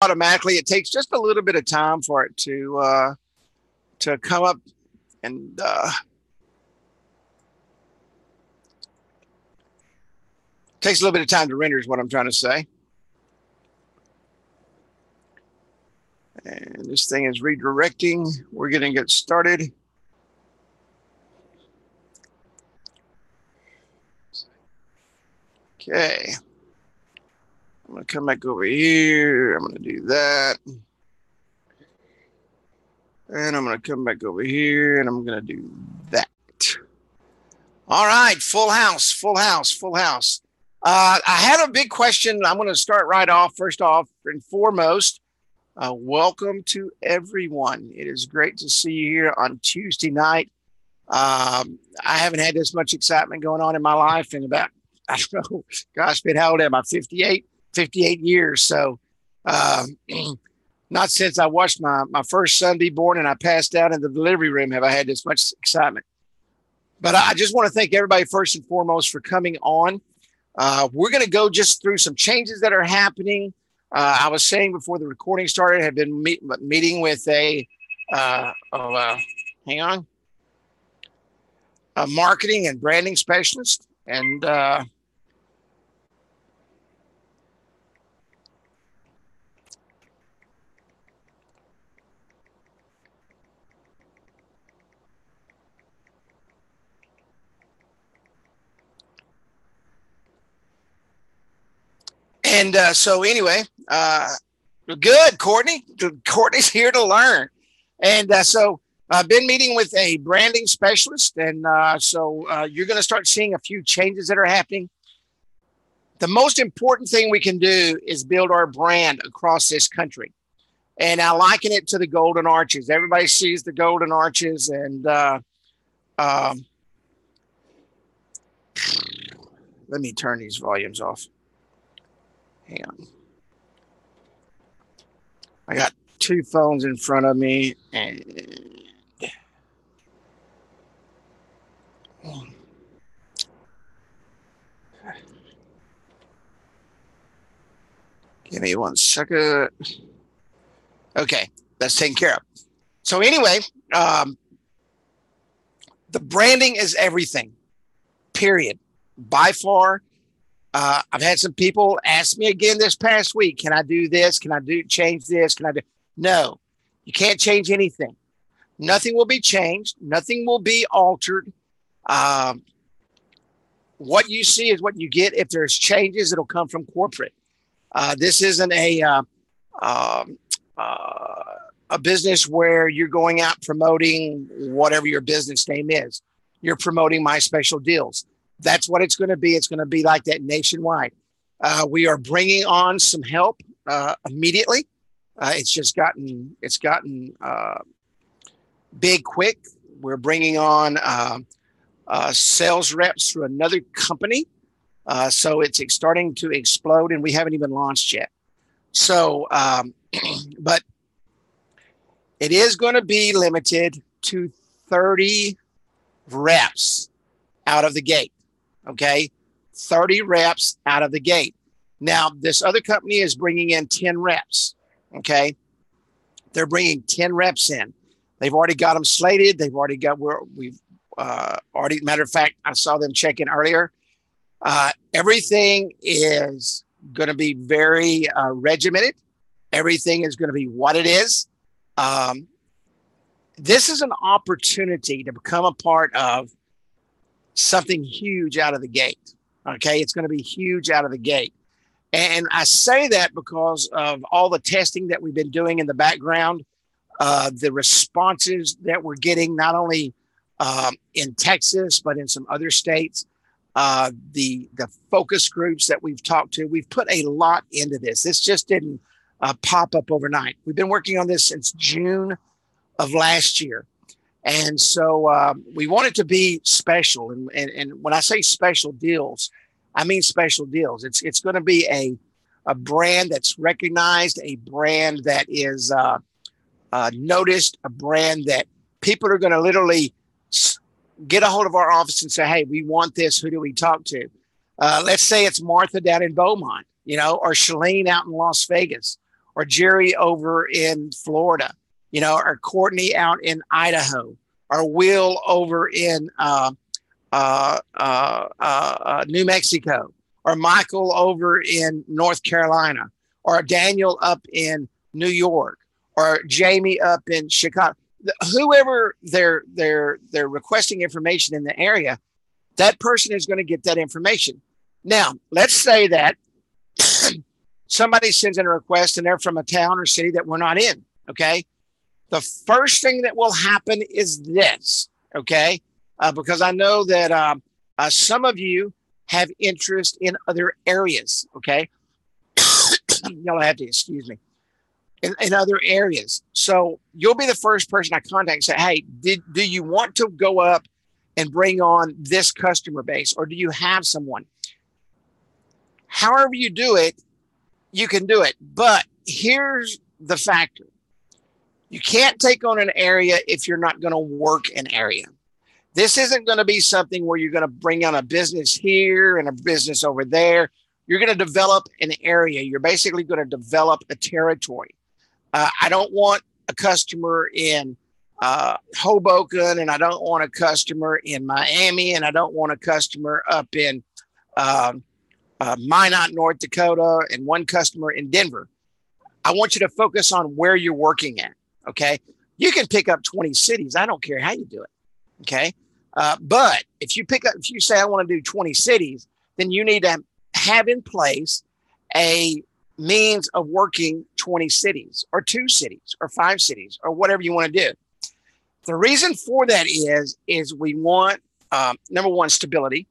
automatically. It takes just a little bit of time for it to come up and takes a little bit of time to render is what I'm trying to say. And this thing is redirecting. We're going to get started. Okay. I'm going to come back over here. I'm going to do that. And I'm going to come back over here and I'm going to do that. All right. Full house, full house, full house. I had a big question. I'm going to start right off. First off and foremost, welcome to everyone. It is great to see you here on Tuesday night. I haven't had this much excitement going on in my life in about, I don't know, gosh, been how old am I? 58 years. So, not since I watched my first son be born and I passed out in the delivery room have I had this much excitement. But I just want to thank everybody first and foremost for coming on. We're going to go just through some changes that are happening. I was saying before the recording started, I had been meeting with hang on, a marketing and branding specialist. And so anyway, good, Courtney. Courtney's here to learn. And so I've been meeting with a branding specialist. And so you're going to start seeing a few changes that are happening. The most important thing we can do is build our brand across this country. And I liken it to the Golden Arches. Everybody sees the Golden Arches. And let me turn these volumes off. Hang on. I got two phones in front of me and give me 1 second. Okay, that's taken care of. So anyway, the branding is everything, period. By far. I've had some people ask me again this past week, can I do this? Can I change this? Can I do? No, you can't change anything. Nothing will be changed. Nothing will be altered. What you see is what you get. If there's changes, it'll come from corporate. This isn't a business where you're going out promoting whatever your business name is. You're promoting my special deals. That's what it's going to be. It's going to be like that nationwide. We are bringing on some help immediately. It's gotten big quick. We're bringing on sales reps through another company. So it's starting to explode and we haven't even launched yet. So, but it is going to be limited to 30 reps out of the gate. Okay, 30 reps out of the gate. Now, this other company is bringing in 10 reps. Okay, they're bringing 10 reps in. They've already got them slated. They've already got we've already. Matter of fact, I saw them check in earlier. Everything is going to be very regimented. Everything is going to be what it is. This is an opportunity to become a part of something huge out of the gate. Okay. It's going to be huge out of the gate. And I say that because of all the testing that we've been doing in the background, the responses that we're getting, not only in Texas, but in some other states, the focus groups that we've talked to, we've put a lot into this. This just didn't pop up overnight. We've been working on this since June of last year. And so we want it to be special. And when I say special deals, I mean special deals. It's going to be a brand that's recognized, a brand that is noticed, a brand that people are going to literally get a hold of our office and say, hey, we want this. Who do we talk to? Let's say it's Martha down in Beaumont, or Shalene out in Las Vegas, or Jerry over in Florida, or Courtney out in Idaho, or Will over in New Mexico, or Michael over in North Carolina, or Daniel up in New York, or Jamie up in Chicago. Whoever they're requesting information in the area, that person is going to get that information. Now, let's say that somebody sends in a request and they're from a town or city that we're not in. Okay. The first thing that will happen is this. Okay. Because I know that some of you have interest in other areas. Okay. Y'all have to excuse me. In other areas. So you'll be the first person I contact and say, hey, do you want to go up and bring on this customer base, or do you have someone? However you do it, you can do it. But here's the factor. You can't take on an area if you're not going to work an area. This isn't going to be something where you're going to bring on a business here and a business over there. You're going to develop an area. You're basically going to develop a territory. I don't want a customer in Hoboken, and I don't want a customer in Miami, and I don't want a customer up in Minot, North Dakota, and one customer in Denver. I want you to focus on where you're working at. Okay. You can pick up 20 cities. I don't care how you do it. Okay. But if you say I want to do 20 cities, then you need to have in place a means of working 20 cities or 2 cities or 5 cities or whatever you want to do. The reason for that is we want, number one, stability.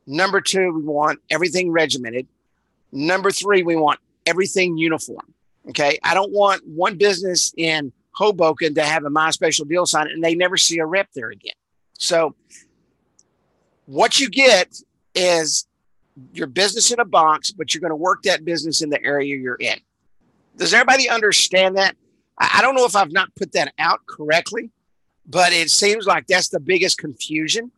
Number 2, we want everything regimented. Number 3, we want everything uniform. Okay. I don't want one business in Hoboken to have a My Special Deal sign and they never see a rep there again. So what you get is your business in a box, but you're going to work that business in the area you're in. Does everybody understand that? I don't know if I've not put that out correctly, but it seems like that's the biggest confusion.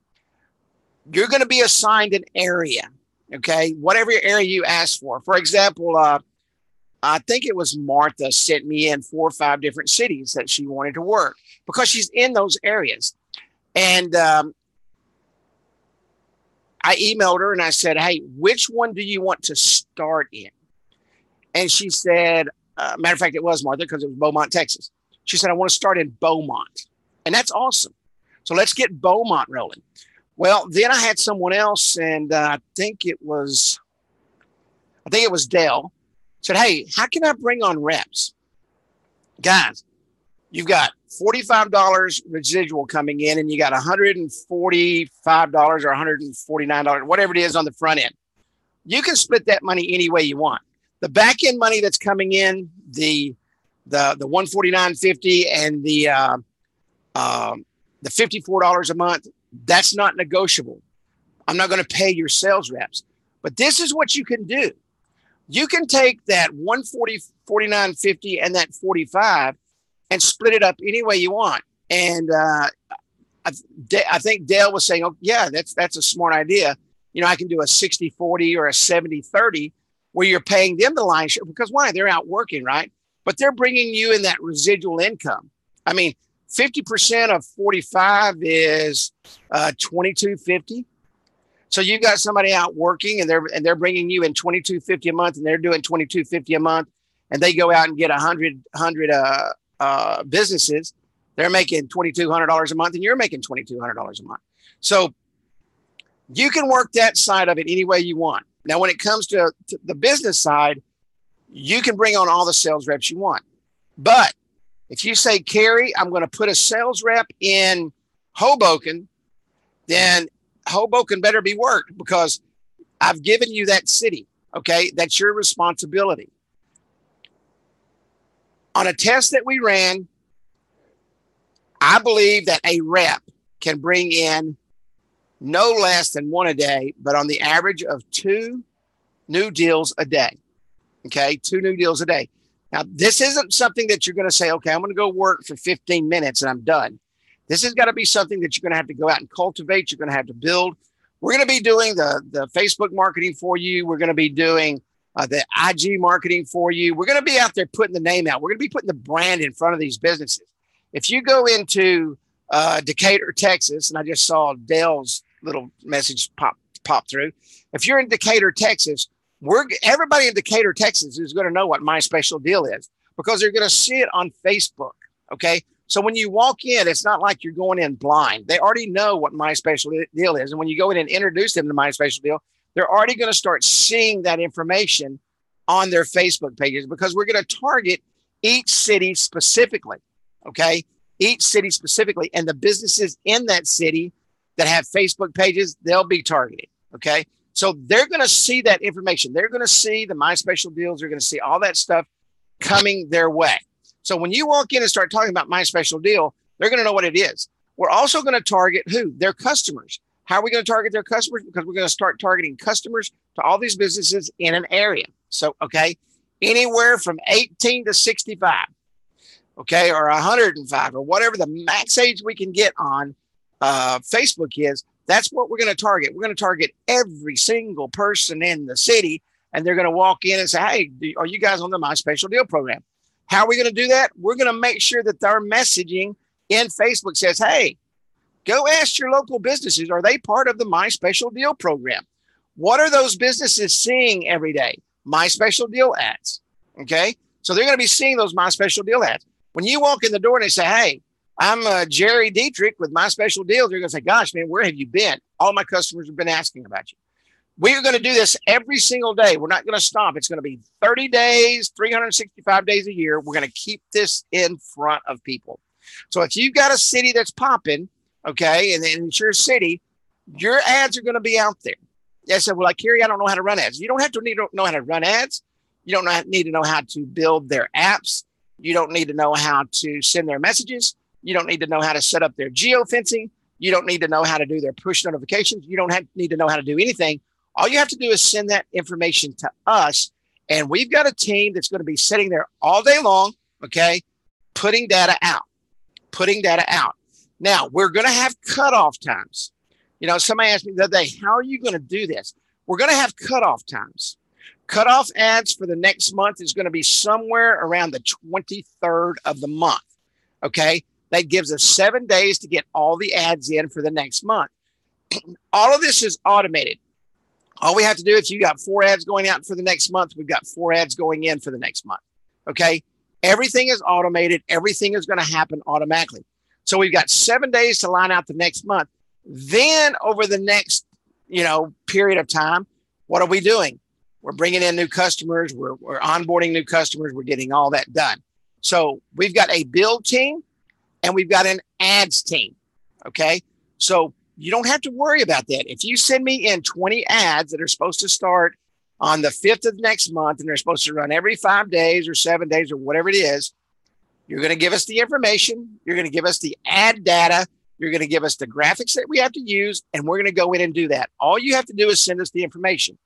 You're going to be assigned an area, okay? Whatever area you ask for. For example, I think it was Martha sent me in 4 or 5 different cities that she wanted to work because she's in those areas. And I emailed her and I said, hey, which one do you want to start in? And she said, matter of fact, it was Martha because it was Beaumont, Texas. She said, I want to start in Beaumont. And that's awesome. So let's get Beaumont rolling. Well, then I had someone else, and I think it was Dale, said, hey, how can I bring on reps? Guys, you've got $45 residual coming in, and you got $145 or $149, whatever it is on the front end. You can split that money any way you want. The back end money that's coming in, the $149.50 and the $54 a month, that's not negotiable. I'm not going to pay your sales reps. But this is what you can do. You can take that $149.50 and that $45 and split it up any way you want. And I think Dale was saying, oh, yeah, that's a smart idea. I can do a 60-40 or a 70-30 where you're paying them the lion's share because why? They're out working, right? But they're bringing you in that residual income. I mean, 50% of 45 is $22.50. So you've got somebody out working and they're bringing you in $22.50 a month, and they're doing $22.50 a month, and they go out and get 100 businesses. They're making $2,200 a month, and you're making $2,200 a month. So you can work that side of it any way you want. Now, when it comes to the business side, you can bring on all the sales reps you want. But if you say, Carrie, I'm going to put a sales rep in Hoboken, then Hoboken better be worked because I've given you that city. Okay. That's your responsibility. On a test that we ran, I believe that a rep can bring in no less than 1 a day, but on the average of 2 new deals a day. Okay. 2 new deals a day. Now, this isn't something that you're going to say, okay, I'm going to go work for 15 minutes and I'm done. This has got to be something that you're going to have to go out and cultivate. You're going to have to build. We're going to be doing the Facebook marketing for you. We're going to be doing the IG marketing for you. We're going to be out there putting the name out. We're going to be putting the brand in front of these businesses. If you go into Decatur, Texas, and I just saw Dale's little message pop through. If you're in Decatur, Texas, everybody in Decatur, Texas is going to know what My Special Deal is because they're going to see it on Facebook. Okay. So when you walk in, it's not like you're going in blind. They already know what My Special Deal is. And when you go in and introduce them to My Special Deal, they're already going to start seeing that information on their Facebook pages because we're going to target each city specifically. Okay. Each city specifically. And the businesses in that city that have Facebook pages, they'll be targeted. Okay. So they're going to see that information. They're going to see the My Special Deals. They're going to see all that stuff coming their way. So when you walk in and start talking about My Special Deal, they're going to know what it is. We're also going to target who? Their customers. How are we going to target their customers? Because we're going to start targeting customers to all these businesses in an area. So, okay, anywhere from 18 to 65, okay, or 105, or whatever the max age we can get on Facebook is, that's what we're going to target. We're going to target every single person in the city, and they're going to walk in and say, hey, are you guys on the My Special Deal program? How are we going to do that? We're going to make sure that our messaging in Facebook says, hey, go ask your local businesses, are they part of the My Special Deal program? What are those businesses seeing every day? My Special Deal ads, okay? So they're going to be seeing those My Special Deal ads. When you walk in the door and they say, hey, I'm Jerry Dietrich with My Special Deal, they're going to say, gosh, man, where have you been? All my customers have been asking about you. We're going to do this every single day. We're not going to stop. It's going to be 30 days, 365 days a year. We're going to keep this in front of people. So if you've got a city that's popping, okay, and it's your city, your ads are going to be out there. I said, well, like, Kerry, I don't know how to run ads. You don't have to know how to run ads. You don't need to know how to build their apps. You don't need to know how to send their messages. You don't need to know how to set up their geofencing. You don't need to know how to do their push notifications. You don't need to know how to do anything. All you have to do is send that information to us. And we've got a team that's going to be sitting there all day long, okay, putting data out. Now, we're going to have cutoff times. You know, somebody asked me the other day, how are you going to do this? We're going to have cutoff times. Cutoff ads for the next month is going to be somewhere around the 23rd of the month, okay? That gives us 7 days to get all the ads in for the next month. All of this is automated. All we have to do, if you got 4 ads going out for the next month, we've got 4 ads going in for the next month, okay? Everything is automated. Everything is going to happen automatically. So we've got 7 days to line out the next month. Then over the next, period of time, what are we doing? We're bringing in new customers. We're onboarding new customers. We're getting all that done. So we've got a build team and we've got an ads team. Okay. So you don't have to worry about that. If you send me in 20 ads that are supposed to start on the 5th of next month and they're supposed to run every 5 days or 7 days or whatever it is, you're going to give us the information. You're going to give us the ad data. You're going to give us the graphics that we have to use, and we're going to go in and do that. All you have to do is send us the information.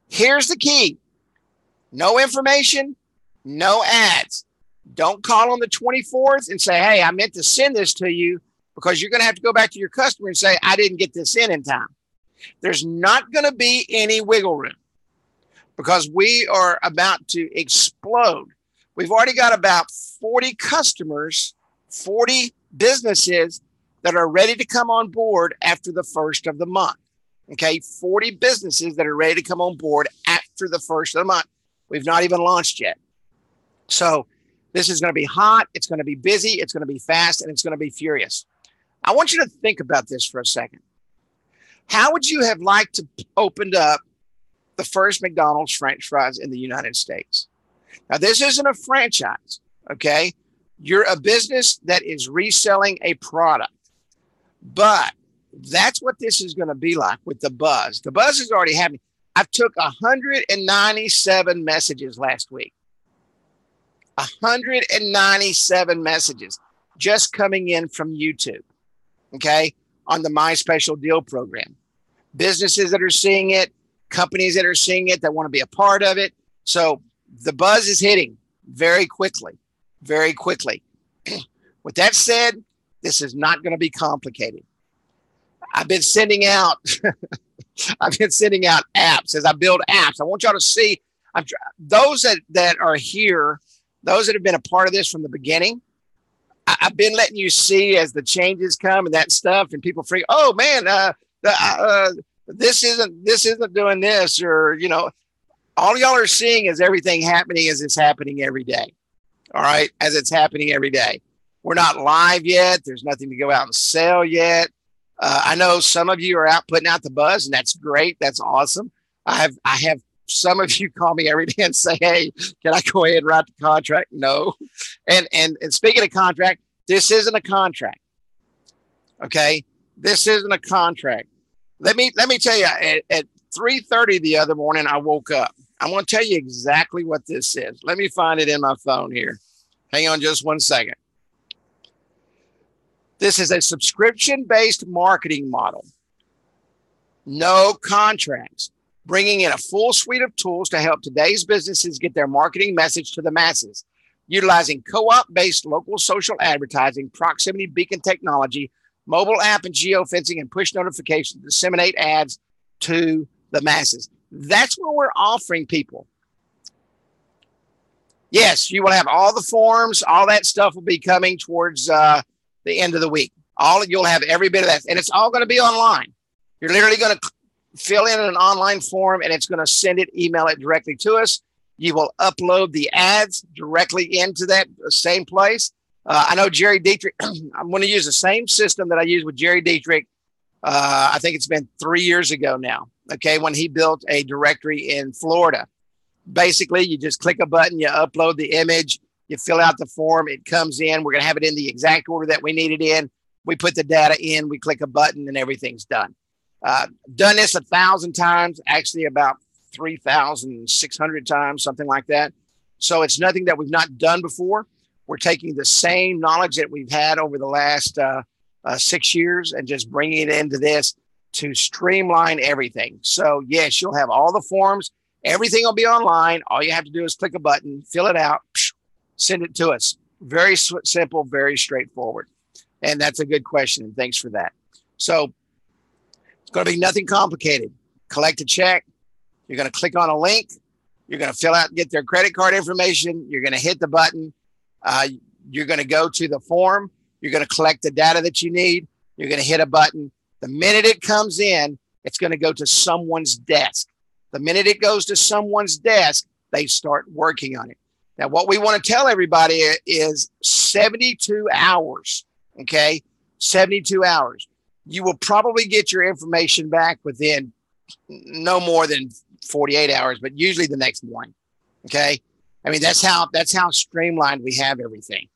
Here's the key. No information, no ads. Don't call on the 24th and say, hey, I meant to send this to you, because you're going to have to go back to your customer and say, I didn't get this in time. There's not going to be any wiggle room because we are about to explode. We've already got about 40 customers, 40 businesses that are ready to come on board after the 1st of the month. Okay, 40 businesses that are ready to come on board after the 1st of the month. We've not even launched yet. So this is going to be hot. It's going to be busy. It's going to be fast, and it's going to be furious. I want you to think about this for a second. How would you have liked to opened up the first McDonald's French fries in the United States? Now, this isn't a franchise, okay? You're a business that is reselling a product. But that's what this is going to be like with the buzz. The buzz is already happening. I took 197 messages last week. 197 messages just coming in from YouTube, okay, on the My Special Deal program. Businesses that are seeing it, companies that are seeing it, that want to be a part of it. So the buzz is hitting very quickly, very quickly. With that said, this is not going to be complicated. I've been sending out apps as I build apps. I want y'all to see, Those that are here, those that have been a part of this from the beginning, I've been letting you see as the changes come and that stuff, and people freak. Oh man, this isn't doing this, or all y'all are seeing is everything happening as it's happening every day. All right, as it's happening every day. We're not live yet. There's nothing to go out and sell yet. I know some of you are out putting out the buzz, and that's great. That's awesome. I have some of you call me every day and say, "Hey, can I go ahead and write the contract?" No. And speaking of contract, this isn't a contract. Okay, this isn't a contract. Let me tell you. At 3:30 the other morning, I woke up. I'm going to tell you exactly what this is. Let me find it in my phone here. Hang on just one second. This is a subscription-based marketing model. No contracts, bringing in a full suite of tools to help today's businesses get their marketing message to the masses, utilizing co-op-based local social advertising, proximity beacon technology, mobile app and geofencing, and push notifications to disseminate ads to the masses. That's what we're offering people. Yes, you will have all the forms, all that stuff will be coming towards the end of the week. You'll have every bit of that, and it's all going to be online. You're literally going to fill in an online form, and it's going to email it directly to us. You will upload the ads directly into that same place. I know Jerry Dietrich. I'm going to use the same system that I used with Jerry Dietrich. I think it's been 3 years ago now. Okay, when he built a directory in Florida. Basically, you just click a button, you upload the image, you fill out the form, it comes in. We're going to have it in the exact order that we need it in. We put the data in, we click a button, and everything's done. Done this 1,000 times, actually about 3,600 times, something like that. So it's nothing that we've not done before. We're taking the same knowledge that we've had over the last 6 years and just bringing it into this to streamline everything. So yes, you'll have all the forms. Everything will be online. All you have to do is click a button, fill it out, send it to us. Very simple, very straightforward. And that's a good question. And thanks for that. So it's going to be nothing complicated. Collect a check. You're going to click on a link. You're going to fill out and get their credit card information. You're going to hit the button. You're going to go to the form. You're going to collect the data that you need. You're going to hit a button. The minute it comes in, it's going to go to someone's desk. The minute it goes to someone's desk, they start working on it. Now, what we want to tell everybody is 72 hours, okay? 72 hours. You will probably get your information back within no more than 48 hours, but usually the next morning, okay? I mean, that's how streamlined we have everything.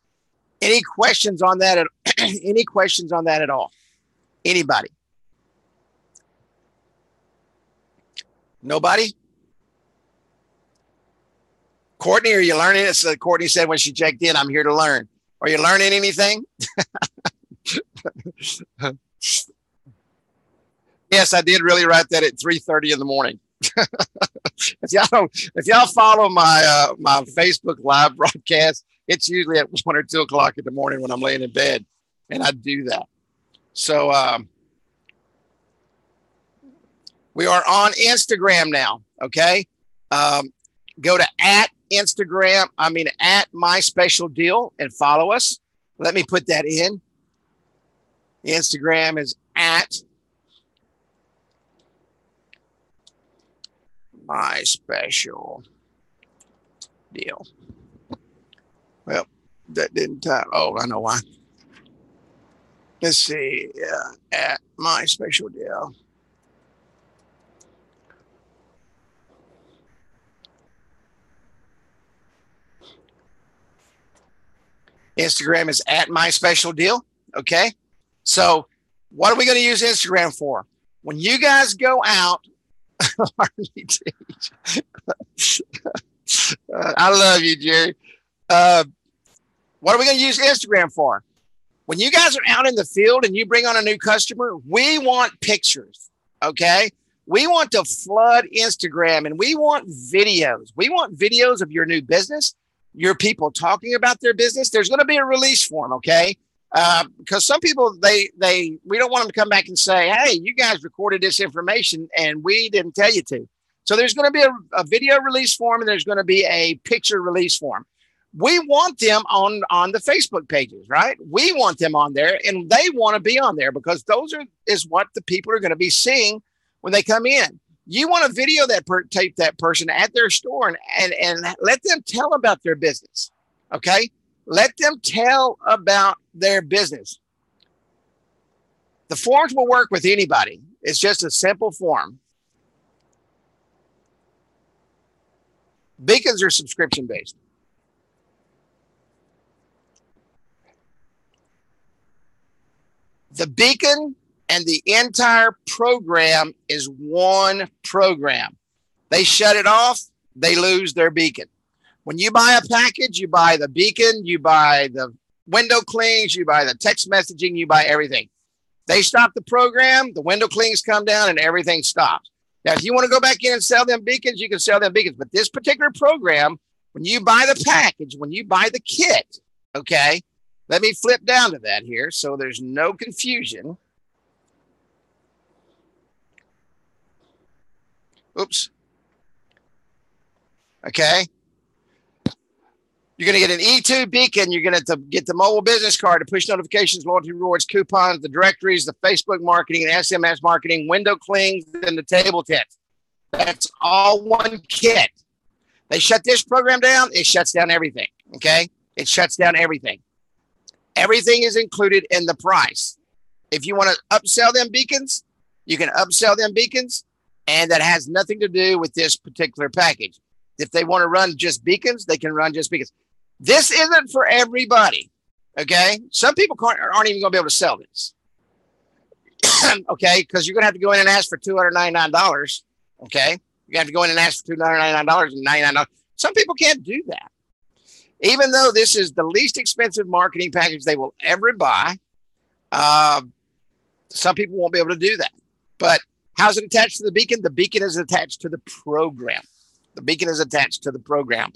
Any questions on that? Any questions on that at all? Anybody? Nobody? Courtney, are you learning? It's Courtney said when she checked in, I'm here to learn. Are you learning anything? Yes, I did really write that at 3:30 in the morning. If y'all follow my my Facebook live broadcast, it's usually at 1 or 2 o'clock in the morning when I'm laying in bed, and I do that. So we are on Instagram now. Okay, go to at My Special Deal and follow us. Let me put that in. The Instagram is at My Special Deal. Well, that didn't type. Oh, I know why. Let's see. At My Special Deal. Instagram is at My Special Deal. Okay. So what are we going to use Instagram for? When you guys go out, I love you, Jerry. What are we going to use Instagram for? When you guys are out in the field and you bring on a new customer, we want pictures. Okay. We want to flood Instagram and we want videos. We want videos of your new business, your people talking about their business. There's going to be a release form. Okay. Because some people, we don't want them to come back and say, hey, you guys recorded this information and we didn't tell you to. So there's going to be a video release form and there's going to be a picture release form. We want them on the Facebook pages, right? We want them on there, and they want to be on there because is what the people are going to be seeing when they come in. You want to video tape that person at their store and let them tell about their business. Okay. Let them tell about their business. The forms will work with anybody. It's just a simple form. Beacons are subscription based. The beacon and the entire program is one program. They shut it off, they lose their beacon. When you buy a package, you buy the beacon, you buy the window clings, you buy the text messaging, you buy everything. They stop the program, the window clings come down, and everything stops. Now, if you want to go back in and sell them beacons, you can sell them beacons. But this particular program, when you buy the package, when you buy the kit, okay, let me flip down to that here so there's no confusion. Oops. Okay. You're going to get an E2 beacon. You're going to get the mobile business card, the push notifications, loyalty rewards, coupons, the directories, the Facebook marketing, and SMS marketing, window clings, and the table tents. That's all one kit. They shut this program down. It shuts down everything. Okay. It shuts down everything. Everything is included in the price. If you want to upsell them beacons, you can upsell them beacons, and that has nothing to do with this particular package. If they want to run just beacons, they can run just beacons. This isn't for everybody, okay? Some people aren't even going to be able to sell this, okay? Because you're going to have to go in and ask for $299, okay? You have to go in and ask for $299 and $99. Some people can't do that. Even though this is the least expensive marketing package they will ever buy, some people won't be able to do that. But how's it attached to the beacon? The beacon is attached to the program. The beacon is attached to the program.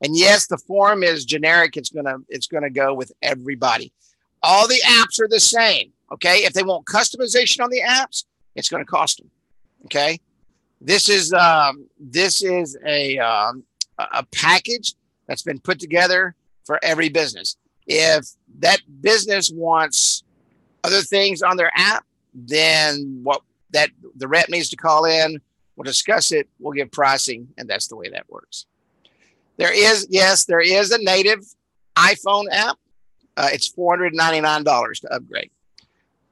And yes, the form is generic. It's gonna go with everybody. All the apps are the same. Okay. If they want customization on the apps, it's going to cost them. Okay. This is a package that's been put together for every business. If that business wants other things on their app, then the rep needs to call in. We'll discuss it. We'll give pricing, and that's the way that works. There is a native iPhone app. It's $499 to upgrade.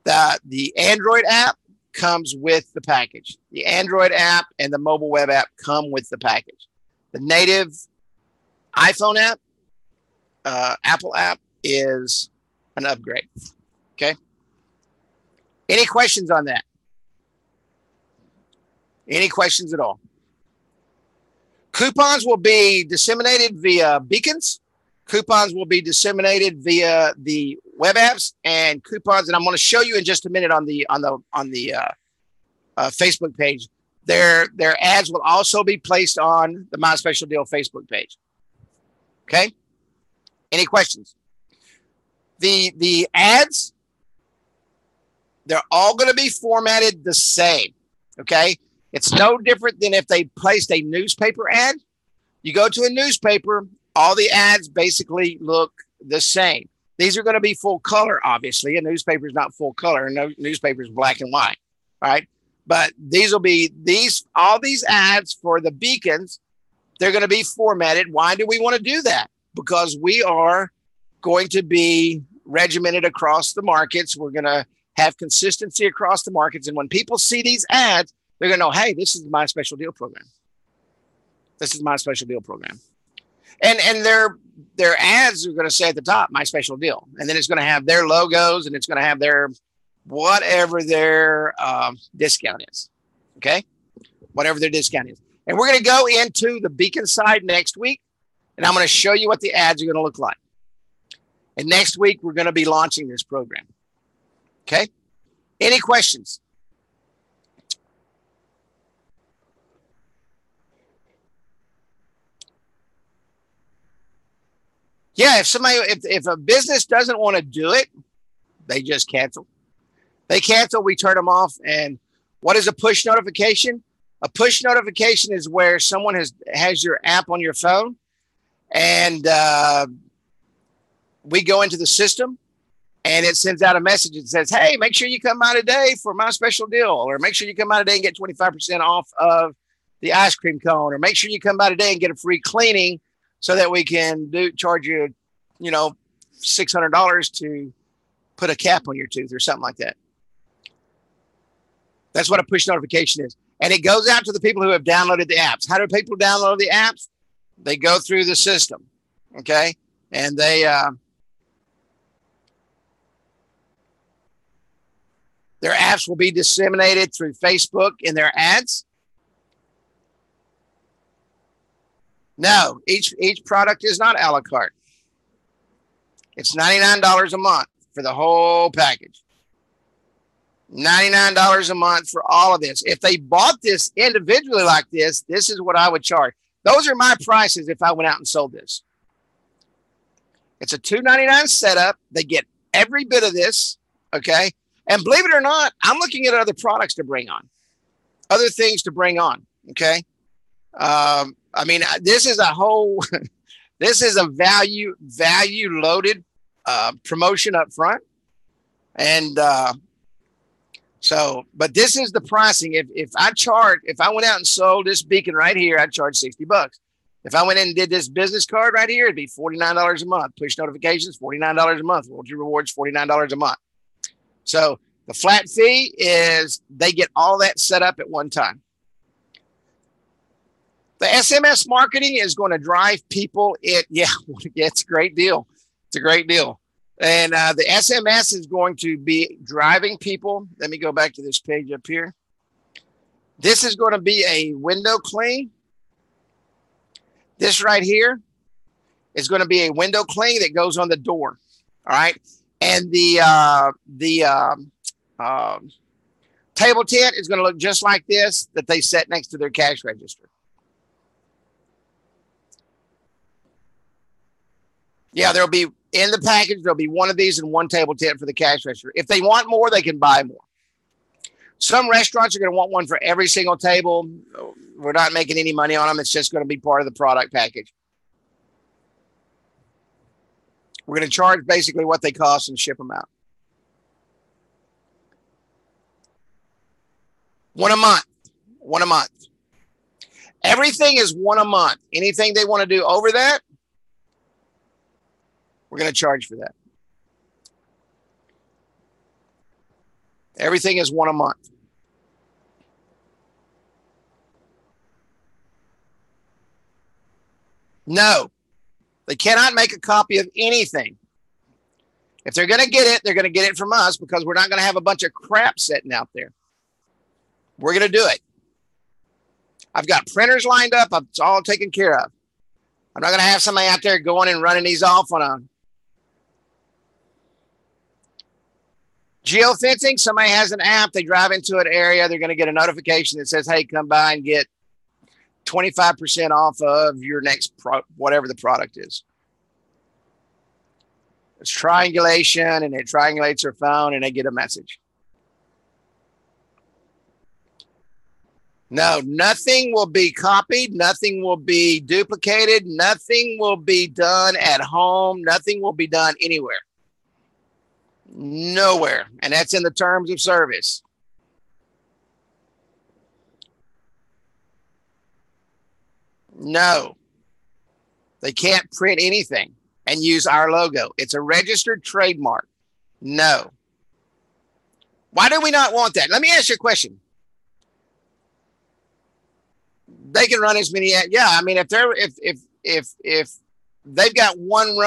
The Android app comes with the package. The Android app and the mobile web app come with the package. The native iPhone app, Apple app is an upgrade. Okay. Any questions on that? Any questions at all? Coupons will be disseminated via beacons. Coupons will be disseminated via the web apps, and coupons. And I'm going to show you in just a minute on the Facebook page. Their ads will also be placed on the My Special Deal Facebook page. Okay. Any questions? The ads, they're all going to be formatted the same. Okay. It's no different than if they placed a newspaper ad. You go to a newspaper, all the ads basically look the same. These are going to be full color, obviously. A newspaper is not full color. No newspaper is black and white, right? But all these ads for the beacons, they're going to be formatted. Why do we want to do that? Because we are going to be regimented across the markets. We're going to have consistency across the markets. And when people see these ads, they're going to know, hey, this is My Special Deal program. This is My Special Deal program. And their ads are going to say at the top, My Special Deal. And then it's going to have their logos and it's going to have their whatever their discount is. Okay? Whatever their discount is. And we're going to go into the beacon side next week. And I'm going to show you what the ads are going to look like. And next week, we're going to be launching this program. Okay? Any questions? Yeah, if a business doesn't want to do it, they just cancel. They cancel, we turn them off. And what is a push notification? A push notification is where someone has your app on your phone, and we go into the system, and it sends out a message that says, hey, make sure you come by today for my special deal, or make sure you come by today and get 25% off of the ice cream cone, or make sure you come by today and get a free cleaning so that we can charge you, $600 to put a cap on your tooth or something like that. That's what a push notification is. And it goes out to the people who have downloaded the apps. How do people download the apps? They go through the system, okay? And their apps will be disseminated through Facebook in their ads. No, each product is not a la carte. It's $99 a month for the whole package. $99 a month for all of this. If they bought this individually like this, this is what I would charge. Those are my prices if I went out and sold this. It's a $299 setup. They get every bit of this, okay? And believe it or not, I'm looking at other products to bring on, other things to bring on, okay? This is a whole, this is a value loaded promotion up front. And but this is the pricing. If I went out and sold this beacon right here, I'd charge $60. If I went in and did this business card right here, it'd be $49 a month. Push notifications, $49 a month. Loyalty rewards, $49 a month. So the flat fee is they get all that set up at one time. The SMS marketing is going to drive people. It's a great deal. It's a great deal. And the SMS is going to be driving people. Let me go back to this page up here. This is going to be a window clean. This right here is going to be a window clean that goes on the door. All right. And the table tent is going to look just like this that they set next to their cash register. Yeah, there'll be in the package, there'll be one of these and one table tent for the cash register. If they want more, they can buy more. Some restaurants are going to want one for every single table. We're not making any money on them. It's just going to be part of the product package. We're going to charge basically what they cost and ship them out. One a month. Everything is one a month. Anything they want to do over that, we're going to charge for that. Everything is one a month. No, they cannot make a copy of anything. If they're going to get it, they're going to get it from us because we're not going to have a bunch of crap sitting out there. We're going to do it. I've got printers lined up. It's all taken care of. I'm not going to have somebody out there going and running these off on a geofencing. Somebody has an app. They drive into an area. They're going to get a notification that says, hey, come by and get 25% off of your next whatever the product is. It's triangulation, and it triangulates their phone, and they get a message. No, nothing will be copied. Nothing will be duplicated. Nothing will be done at home. Nothing will be done anywhere. Nowhere. And that's in the terms of service. No. They can't print anything and use our logo. It's a registered trademark. No. Why do we not want that? Let me ask you a question. They can run as many. Yeah, I mean, if they've got one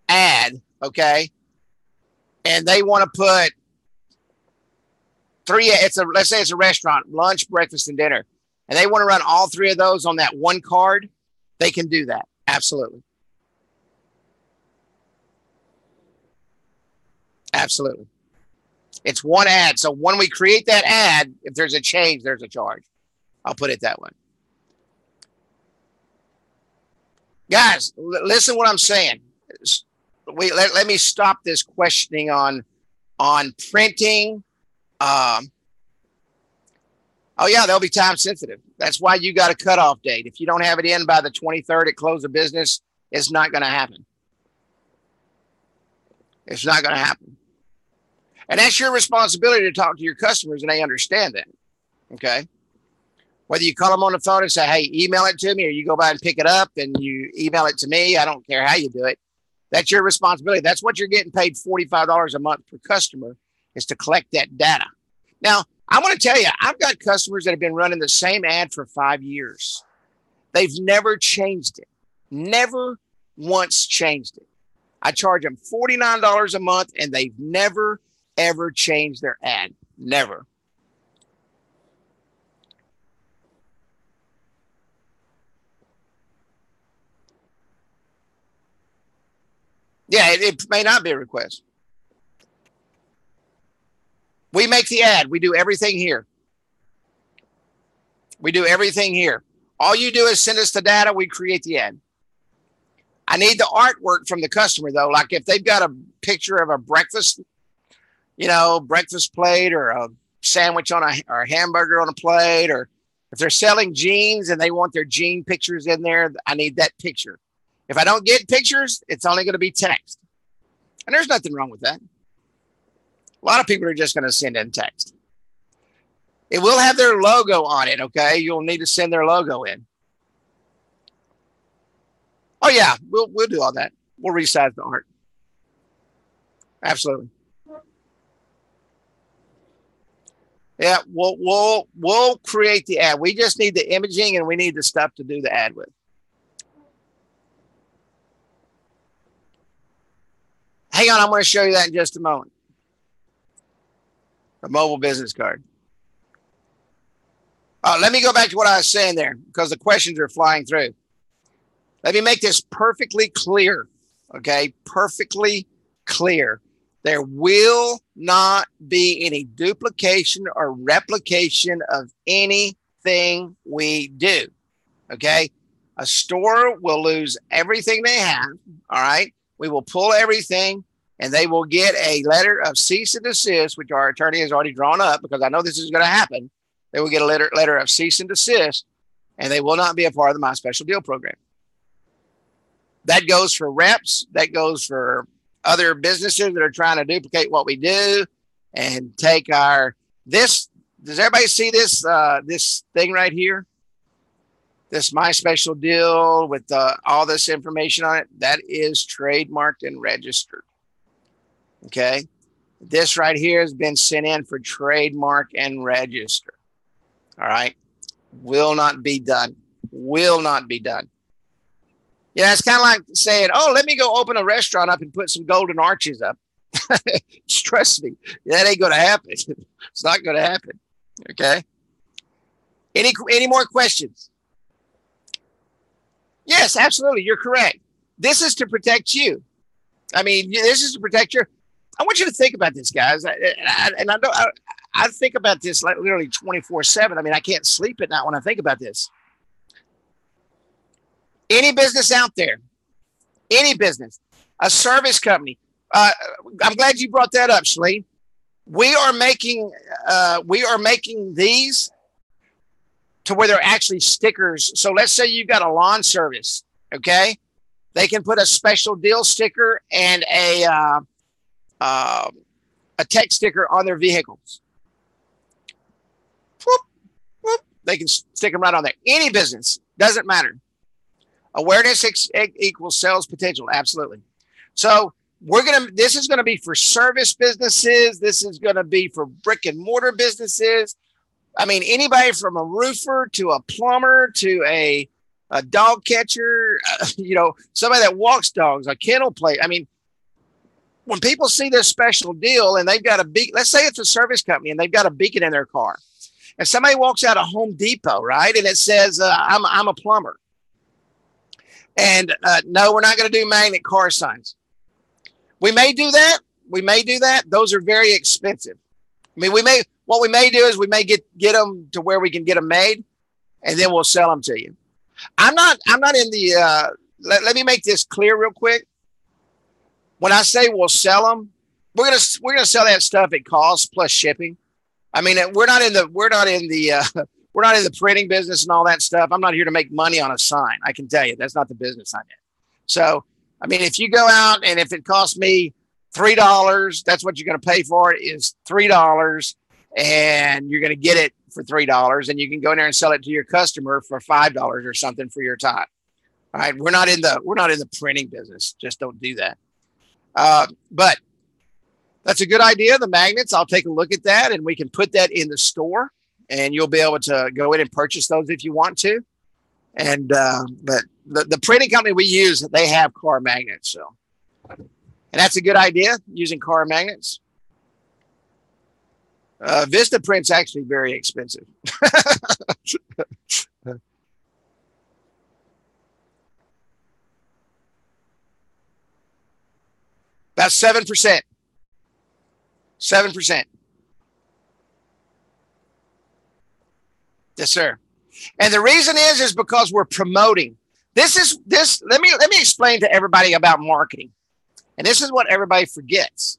ad, okay, and they want to put three. Let's say it's a restaurant, lunch, breakfast, and dinner, and they want to run all three of those on that one card. They can do that. Absolutely. Absolutely. It's one ad. So when we create that ad, if there's a change, there's a charge. I'll put it that way. Guys, listen what I'm saying. Let me stop this questioning on printing. Oh yeah, they'll be time sensitive. That's why you got a cutoff date. If you don't have it in by the 23rd at close of business, it's not going to happen. It's not going to happen. And that's your responsibility to talk to your customers and they understand that. Okay. Whether you call them on the phone and say, hey, email it to me, or you go by and pick it up and you email it to me. I don't care how you do it. That's your responsibility. That's what you're getting paid $45 a month per customer, is to collect that data. Now, I want to tell you, I've got customers that have been running the same ad for 5 years. They've never changed it. Never once changed it. I charge them $49 a month and they've never, ever changed their ad. Never. Yeah, it may not be a request. We make the ad. We do everything here. We do everything here. All you do is send us the data. We create the ad. I need the artwork from the customer, though. Like if they've got a picture of a breakfast, breakfast plate, or a sandwich or a hamburger on a plate, or if they're selling jeans and they want their jean pictures in there, I need that picture. If I don't get pictures, it's only going to be text. And there's nothing wrong with that. A lot of people are just going to send in text. It will have their logo on it, okay? You'll need to send their logo in. Oh, yeah, we'll do all that. We'll resize the art. Absolutely. Yeah, we'll create the ad. We just need the imaging and we need the stuff to do the ad with. Hang on, I'm going to show you that in just a moment. The mobile business card. Let me go back to what I was saying there because the questions are flying through. Let me make this perfectly clear, okay? Perfectly clear. There will not be any duplication or replication of anything we do, okay? A store will lose everything they have, all right? We will pull everything and they will get a letter of cease and desist, which our attorney has already drawn up because I know this is going to happen. They will get a letter of cease and desist, and they will not be a part of the My Special Deal program. That goes for reps. That goes for other businesses that are trying to duplicate what we do and take this. Does everybody see this, this thing right here? This My Special Deal with all this information on it, that is trademarked and registered. Okay. This right here has been sent in for trademark and register. All right. Will not be done. Will not be done. Yeah, it's kind of like saying, oh, let me go open a restaurant up and put some golden arches up. Trust me, that ain't going to happen. It's not going to happen. Okay. Any more questions? Yes, absolutely. You're correct. This is to protect you. I mean, this is to protect your. I want you to think about this, guys. I think about this like literally 24/7. I mean, I can't sleep at night when I think about this. Any business out there, any business, a service company. I'm glad you brought that up, Slee. We are making these to where they're actually stickers. So let's say you've got a lawn service, okay? They can put a special deal sticker and a tech sticker on their vehicles. Whoop, whoop. They can stick them right on there. Any business, doesn't matter. Awareness equals sales potential. Absolutely. So this is going to be for service businesses. This is going to be for brick and mortar businesses. I mean, anybody from a roofer to a plumber to a dog catcher, somebody that walks dogs, a kennel plate. I mean, when people see this special deal and they've got a beacon, let's say it's a service company and they've got a beacon in their car. And somebody walks out of Home Depot, right? And it says, I'm a plumber. And no, we're not going to do magnet car signs. We may do that. We may do that. Those are very expensive. I mean, what we may do is we may get them to where we can get them made, and then we'll sell them to you. I'm not in the. Let me make this clear real quick. When I say we'll sell them, we're gonna sell that stuff at cost plus shipping. I mean, we're not in the printing business and all that stuff. I'm not here to make money on a sign. I can tell you that's not the business I'm in. So, I mean, if you go out and if it costs me $3, that's what you're going to pay for it is $3, and you're going to get it for $3, and you can go in there and sell it to your customer for $5 or something for your time. All right, we're not in the printing business. Just don't do that. But that's a good idea. The magnets, I'll take a look at that, and we can put that in the store, and you'll be able to go in and purchase those if you want to. And but the printing company we use, they have car magnets, so and that's a good idea using car magnets. Vista print's actually very expensive. About 7%. 7%. Yes, sir. And the reason is because we're promoting. This. Let me explain to everybody about marketing. And this is what everybody forgets.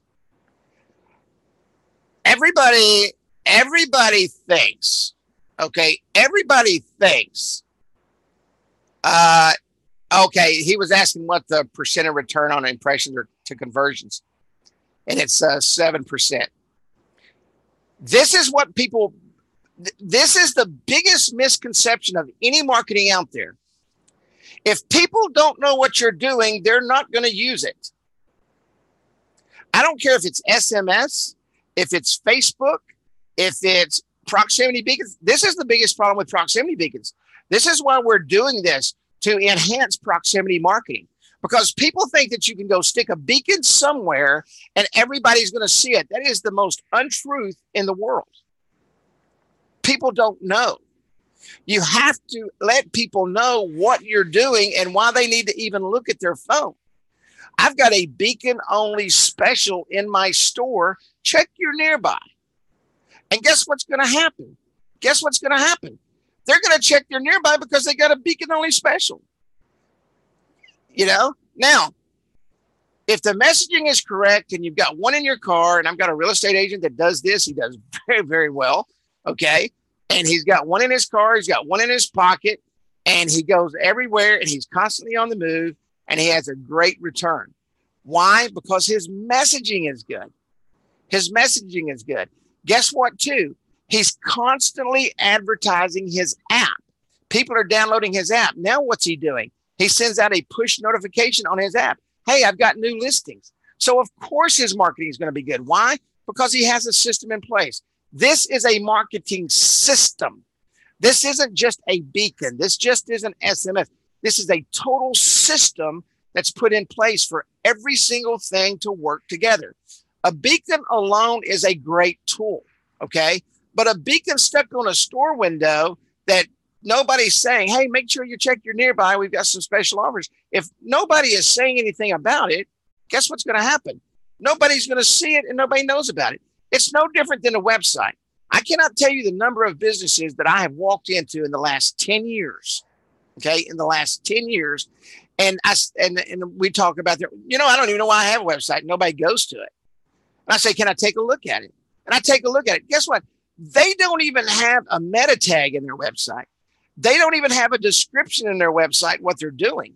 Everybody thinks, okay, everybody thinks, okay, he was asking what the percent of return on impressions or to conversions. And it's 7%. This is the biggest misconception of any marketing out there. If people don't know what you're doing, they're not going to use it. I don't care if it's SMS, if it's Facebook, if it's proximity beacons. This is the biggest problem with proximity beacons. This is why we're doing this, to enhance proximity marketing, because people think that you can go stick a beacon somewhere and everybody's going to see it. That is the most untruth in the world. People don't know. You have to let people know what you're doing and why they need to even look at their phone. I've got a beacon only special in my store. Check your nearby. And guess what's going to happen? Guess what's going to happen? They're going to check their nearby because they got a beacon only special. You know, now, if the messaging is correct and you've got one in your car, and I've got a real estate agent that does this, he does very, very well. Okay. And he's got one in his car, he's got one in his pocket, and he goes everywhere and he's constantly on the move, and he has a great return. Why? Because his messaging is good. His messaging is good. Guess what, too? He's constantly advertising his app. People are downloading his app. Now what's he doing? He sends out a push notification on his app. Hey, I've got new listings. So of course his marketing is going to be good. Why? Because he has a system in place. This is a marketing system. This isn't just a beacon. This just isn't SMS. This is a total system that's put in place for every single thing to work together. A beacon alone is a great tool, okay? But a beacon stuck on a store window that nobody's saying, hey, make sure you check your nearby. We've got some special offers. If nobody is saying anything about it, guess what's going to happen? Nobody's going to see it and nobody knows about it. It's no different than a website. I cannot tell you the number of businesses that I have walked into in the last 10 years. Okay, in the last 10 years. And we talk about that. You know, I don't even know why I have a website. Nobody goes to it. And I say, can I take a look at it? And I take a look at it. Guess what? They don't even have a meta tag in their website. They don't even have a description in their website what they're doing.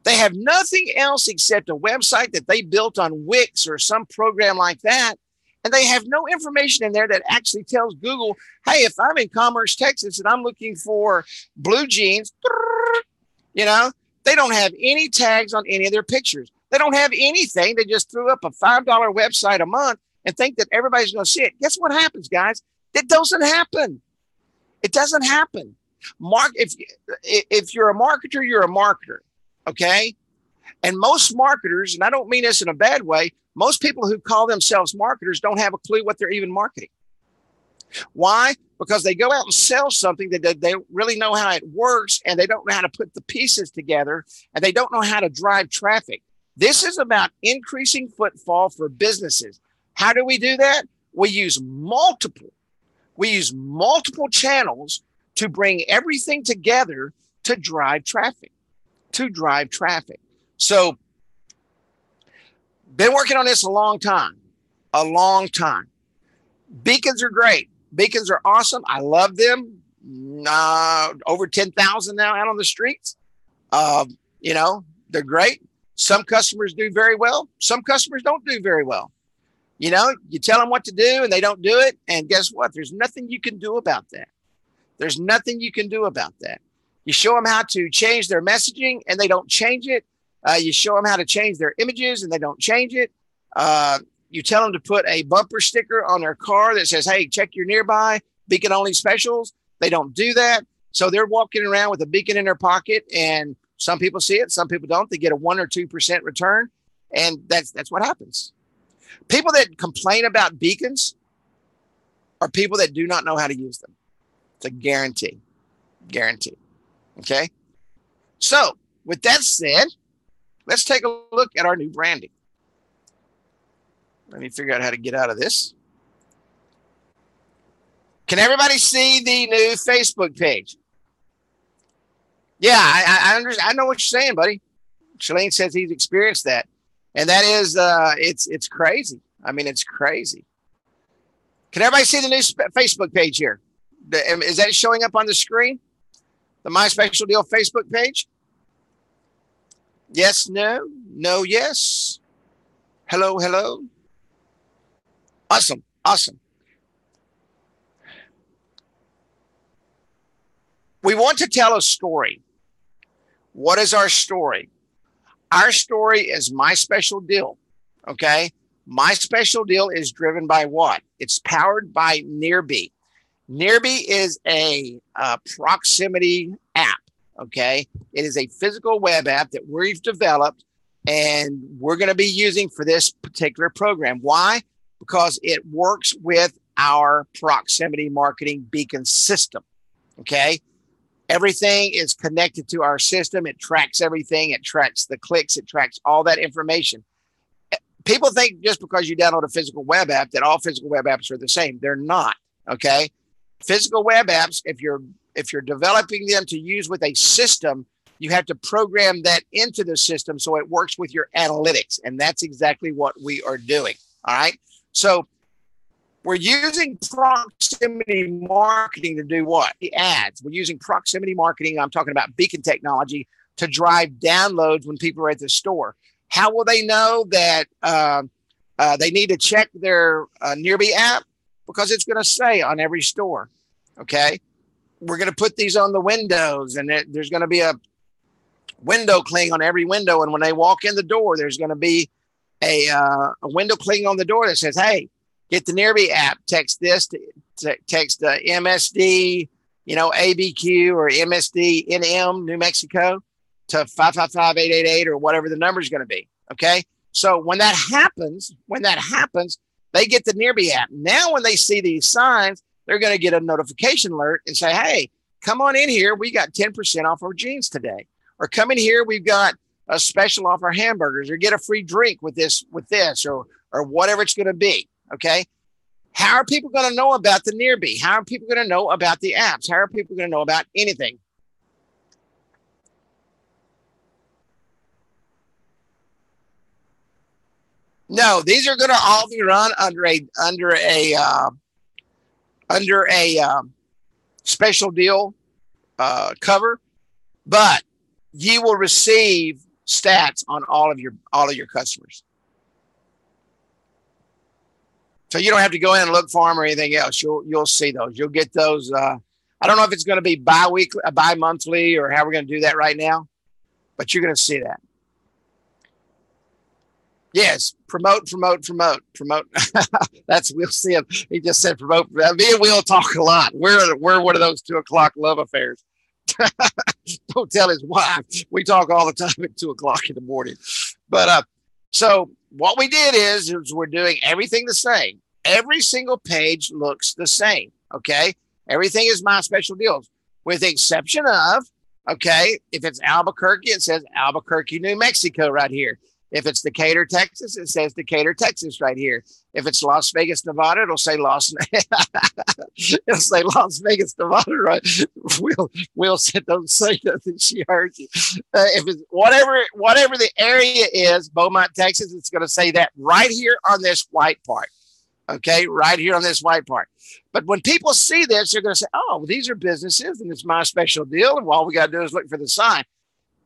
They have nothing else except a website that they built on Wix or some program like that. And they have no information in there that actually tells Google, hey, if I'm in Commerce, Texas, and I'm looking for blue jeans, you know, they don't have any tags on any of their pictures. They don't have anything. They just threw up a $5 website a month and think that everybody's going to see it. Guess what happens, guys? It doesn't happen. It doesn't happen. If you're a marketer, you're a marketer, okay? And most marketers, and I don't mean this in a bad way, most people who call themselves marketers don't have a clue what they're even marketing. Why? Because they go out and sell something that they don't really know how it works, and they don't know how to put the pieces together, and they don't know how to drive traffic. This is about increasing footfall for businesses. How do we do that? We use multiple channels to bring everything together to drive traffic, So been working on this a long time. Beacons are great, Beacons are awesome. I love them. Over 10,000 now out on the streets. You know, they're great. Some customers do very well. Some customers don't do very well. You know, you tell them what to do and they don't do it. And guess what? There's nothing you can do about that. There's nothing you can do about that. You show them how to change their messaging and they don't change it. You show them how to change their images and they don't change it. You tell them to put a bumper sticker on their car that says, hey, check your nearby beacon only specials. They don't do that. So they're walking around with a beacon in their pocket, and some people see it, some people don't. They get a 1 or 2% return. And that's what happens. People that complain about beacons are people that do not know how to use them. It's a guarantee. Guarantee. Okay. So with that said, let's take a look at our new branding. Let me figure out how to get out of this. Can everybody see the new Facebook page? Yeah, I understand. I know what you're saying, buddy. Shalane says he's experienced that. And that is, it's crazy. I mean, it's crazy. Can everybody see the new Facebook page here? Is that showing up on the screen? The My Special Deal Facebook page? Yes, no, no, yes. Hello, hello. Awesome, awesome. We want to tell a story. What is our story? Our story is My Special Deal, okay? My Special Deal is driven by what? It's powered by Nearby. Nearby is a proximity app, okay? It is a physical web app that we've developed and we're going to be using for this particular program. Why? Because it works with our proximity marketing beacon system, okay? Everything is connected to our system. It tracks everything. It tracks the clicks. It tracks all that information. People think just because you download a physical web app that all physical web apps are the same. They're not, okay? Physical web apps, if you're developing them to use with a system, you have to program that into the system so it works with your analytics. And that's exactly what we are doing, all right? So we're using proximity marketing to do what? The ads. We're using proximity marketing. I'm talking about beacon technology to drive downloads when people are at the store. How will they know that they need to check their Nearby app? Because it's going to say on every store, okay? We're going to put these on the windows, and there's going to be a window cling on every window. And when they walk in the door, there's going to be a window cling on the door that says, hey, get the Nearby app, text this, text MSD, ABQ or MSD NM, New Mexico, to 555-888 or whatever the number is going to be, okay? So when that happens, they get the Nearby app. Now when they see these signs, they're going to get a notification alert and say, hey, come on in here. We got 10% off our jeans today. Or come in here, we've got a special off our hamburgers, or get a free drink with this, or whatever it's going to be. Okay. How are people going to know about the Nearby? How are people going to know about the apps? How are people going to know about anything? No, these are going to all be run under a special deal cover, but you will receive stats on all of your customers. So you don't have to go in and look for them or anything else. You'll see those. You'll get those. I don't know if it's going to be bi-weekly, bi-monthly, or how we're going to do that right now, but you're going to see that. Yes, promote. We'll see him. He just said promote. Me and Will talk a lot. We're one of those 2:00 love affairs. Don't tell his wife. We talk all the time at 2:00 in the morning. But so what we did is we're doing everything the same. Every single page looks the same. Okay. Everything is My Special Deals, with the exception of, okay, if it's Albuquerque, it says Albuquerque, New Mexico right here. If it's Decatur, Texas, it says Decatur, Texas right here. If it's Las Vegas, Nevada, it'll say Las Vegas, Nevada, right? We'll sit there and say that she heard you. If it's whatever the area is, Beaumont, Texas, it's going to say that right here on this white part. Okay, right here on this white part. But when people see this, they're going to say, oh, well, these are businesses and it's my special deal. And all we got to do is look for the sign.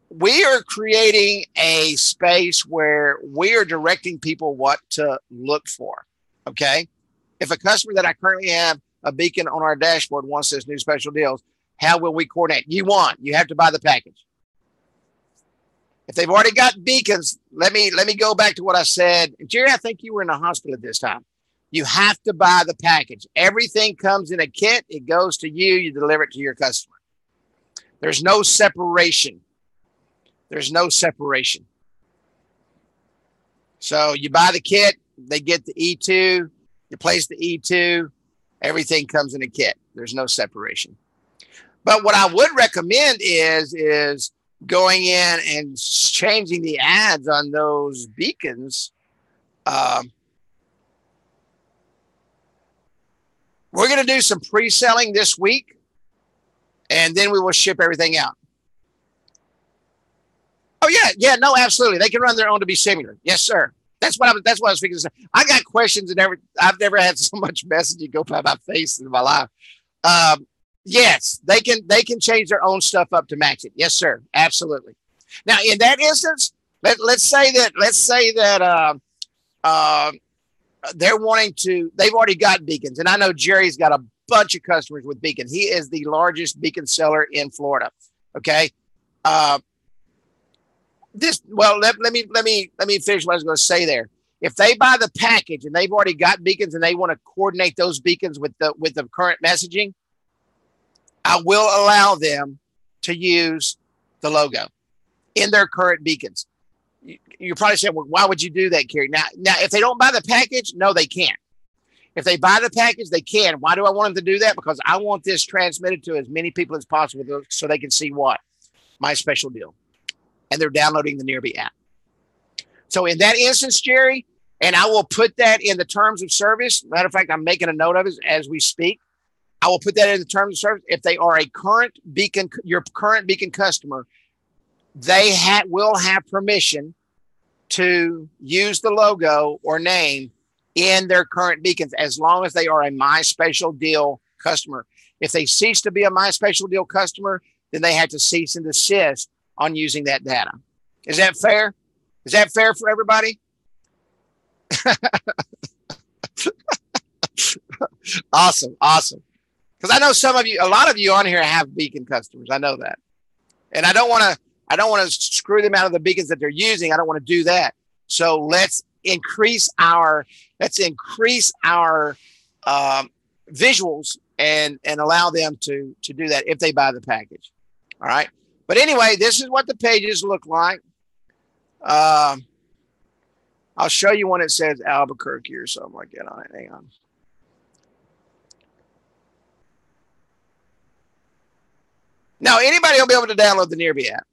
We are creating a space where we are directing people what to look for. Okay. If a customer that I currently have a beacon on our dashboard wants this new special deals, how will we coordinate? You have to buy the package. If they've already got beacons, let me go back to what I said. Jerry, I think you were in the hospital at this time. You have to buy the package. Everything comes in a kit. It goes to you. You deliver it to your customer. There's no separation. There's no separation. So you buy the kit. They get the E2. You place the E2. Everything comes in a kit. There's no separation. But what I would recommend is going in and changing the ads on those beacons. We're going to do some pre-selling this week, and then we will ship everything out. Oh, yeah, no, absolutely. They can run their own to be similar. Yes, sir. That's what I was thinking. I got questions, and I've never had so much messaging go by my face in my life. Yes, they can change their own stuff up to match it. Yes, sir. Absolutely. Now, in that instance, let's say that they're wanting to, they've already got beacons. And I know Jerry's got a bunch of customers with beacon. He is the largest beacon seller in Florida. Okay. Let me finish what I was going to say there. If they buy the package and they've already got beacons and they want to coordinate those beacons with the current messaging, I will allow them to use the logo in their current beacons. You're probably saying, well, why would you do that, Kerry? Now, if they don't buy the package, no, they can't. If they buy the package, they can. Why do I want them to do that? Because I want this transmitted to as many people as possible so they can see what? My special deal. And they're downloading the Nearby app. So in that instance, Jerry, and I will put that in the terms of service. Matter of fact, I'm making a note of it as we speak. I will put that in the terms of service. If they are a current beacon, your current beacon customer, they will have permission to use the logo or name in their current beacons as long as they are a My Special Deal customer. If they cease to be a My Special Deal customer, then they have to cease and desist on using that data. Is that fair? Is that fair for everybody? Awesome. Because I know a lot of you on here have beacon customers. I know that. And I don't want to screw them out of the beacons that they're using. I don't want to do that. So let's increase our visuals and allow them to do that if they buy the package. All right. But anyway, this is what the pages look like. I'll show you when it says Albuquerque or something like that on it. Hang on. Now, anybody will be able to download the Nearby app.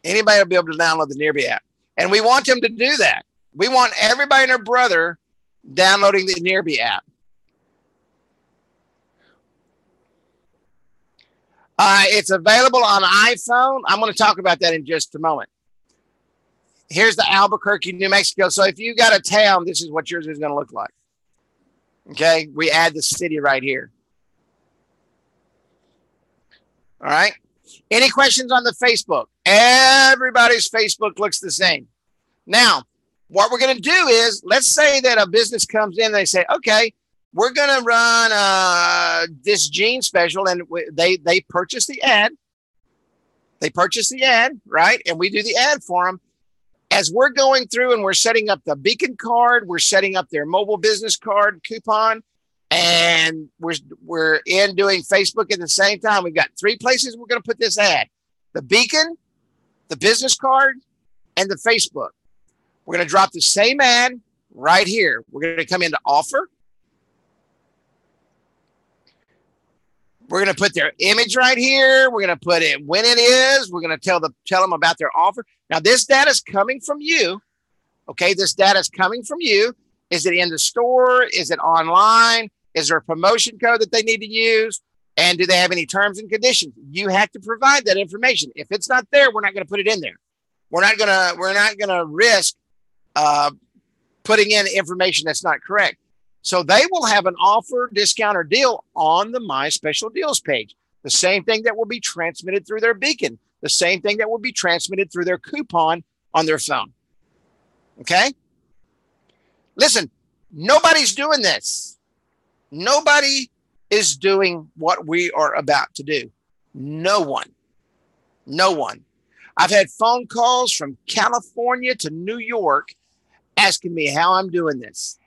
Anybody will be able to download the Nearby app. And we want them to do that. We want everybody and their brother downloading the Nearby app. It's available on iPhone. I'm going to talk about that in just a moment. Here's the Albuquerque, New Mexico. So if you got a town, this is what yours is going to look like. Okay. We add the city right here. All right. Any questions on the Facebook? Everybody's Facebook looks the same. Now, what we're going to do is, let's say that a business comes in and they say, okay, we're going to run this jean special, and they purchase the ad. They purchase the ad, right? And we do the ad for them. As we're going through and we're setting up the beacon card, we're setting up their mobile business card coupon, and we're in doing Facebook at the same time. We've got 3 places we're going to put this ad: the beacon, the business card, and the Facebook. We're going to drop the same ad right here. We're going to come into offer. We're going to put their image right here. We're going to put it when it is. We're going to tell them about their offer. Now, this data is coming from you. Okay, this data is coming from you. Is it in the store? Is it online? Is there a promotion code that they need to use? And do they have any terms and conditions? You have to provide that information. If it's not there, we're not going to put it in there. We're not going to risk putting in information that's not correct. So they will have an offer, discount, or deal on the My Special Deals page. The same thing that will be transmitted through their beacon. The same thing that will be transmitted through their coupon on their phone. Okay? Listen, nobody's doing this. Nobody is doing what we are about to do. No one. No one. I've had phone calls from California to New York asking me how I'm doing this.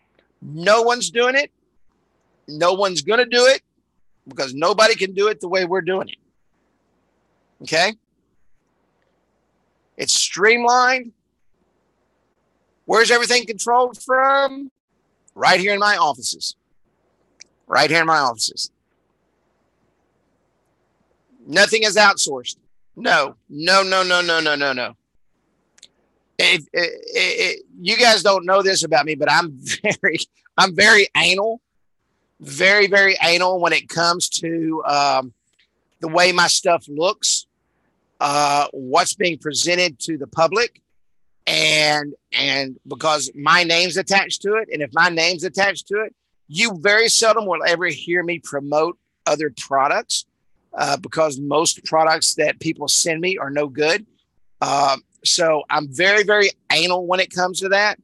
No one's doing it. No one's going to do it because nobody can do it the way we're doing it. Okay? It's streamlined. Where's everything controlled from? Right here in my offices. Right here in my offices. Nothing is outsourced. No. You guys don't know this about me, but I'm very anal, very, very anal when it comes to the way my stuff looks, what's being presented to the public, and because my name's attached to it, and if my name's attached to it, you very seldom will ever hear me promote other products because most products that people send me are no good. So I'm very, very anal when it comes to that.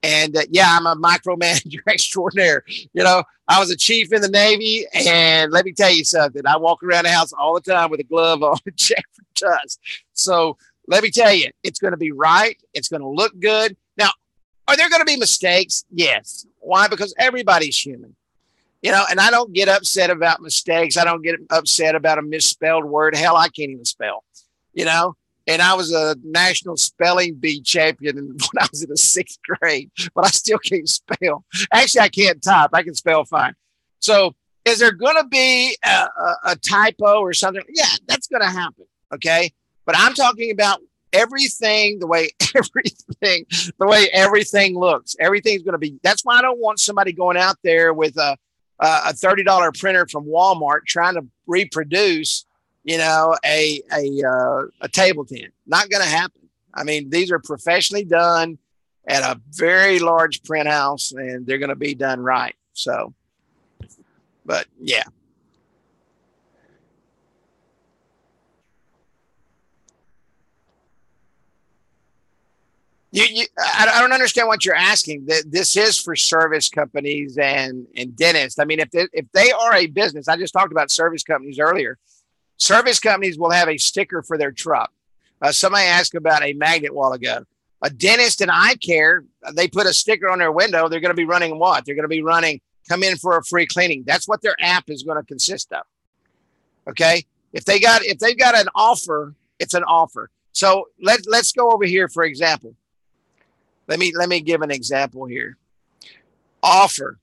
And yeah, I'm a micromanager extraordinaire. You know, I was a chief in the Navy, and let me tell you something. I walk around the house all the time with a glove on and check for dust. So let me tell you, it's going to be right. It's going to look good. Now, are there going to be mistakes? Yes. Why? Because everybody's human. You know, and I don't get upset about mistakes. I don't get upset about a misspelled word. Hell, I can't even spell, you know. And I was a national spelling bee champion when I was in the 6th grade, but I still can't spell. Actually, I can't type. I can spell fine. So is there going to be a typo or something? Yeah, that's going to happen. Okay. But I'm talking about everything, the way everything looks. Everything's going to be, that's why I don't want somebody going out there with a $30 printer from Walmart trying to reproduce, you know, a table tent. Not going to happen. I mean, these are professionally done at a very large print house, and they're going to be done right. So, but yeah. I don't understand what you're asking. This is for service companies and dentists. I mean, if they are a business, I just talked about service companies earlier. Service companies will have a sticker for their truck. Somebody asked about a magnet a while ago. A dentist and eye care, they put a sticker on their window. They're going to be running what? They're going to be running, come in for a free cleaning. That's what their app is going to consist of. Okay. If they've got an offer, it's an offer. So let's go over here, for example. Let me give an example here. Offer.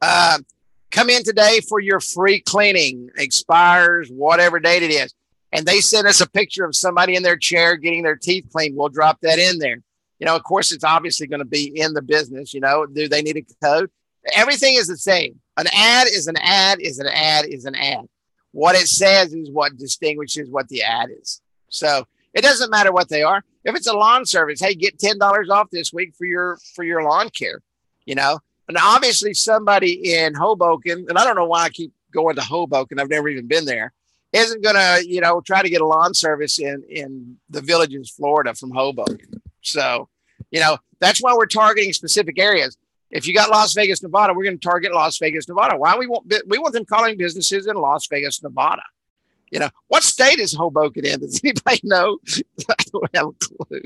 Come in today for your free cleaning. Expires whatever date it is. And they send us a picture of somebody in their chair getting their teeth cleaned. We'll drop that in there. You know, of course, it's obviously going to be in the business. You know, do they need a code? Everything is the same. An ad is an ad is an ad is an ad. What it says is what distinguishes what the ad is. So it doesn't matter what they are. If it's a lawn service, hey, get $10 off this week for your lawn care, you know. And obviously somebody in Hoboken, and I don't know why I keep going to Hoboken, I've never even been there, isn't going to, you know, try to get a lawn service in the Villages, Florida from Hoboken. So, you know, that's why we're targeting specific areas. If you got Las Vegas, Nevada, we're going to target Las Vegas, Nevada. Why we want them calling businesses in Las Vegas, Nevada. You know, what state is Hoboken in? Does anybody know? I don't have a clue.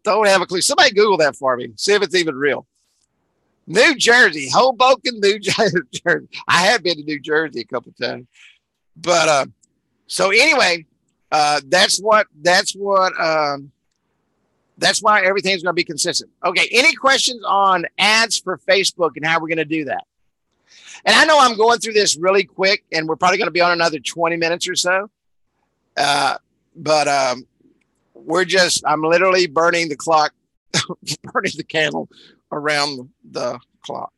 Don't have a clue. Somebody Google that for me. See if it's even real. New Jersey, Hoboken, New Jersey. I have been to New Jersey a couple of times. But so anyway, that's why everything's going to be consistent. Okay. Any questions on ads for Facebook and how we're going to do that? And I know I'm going through this really quick, and we're probably going to be on another 20 minutes or so. But I'm literally burning the clock, burning the candle around the clock.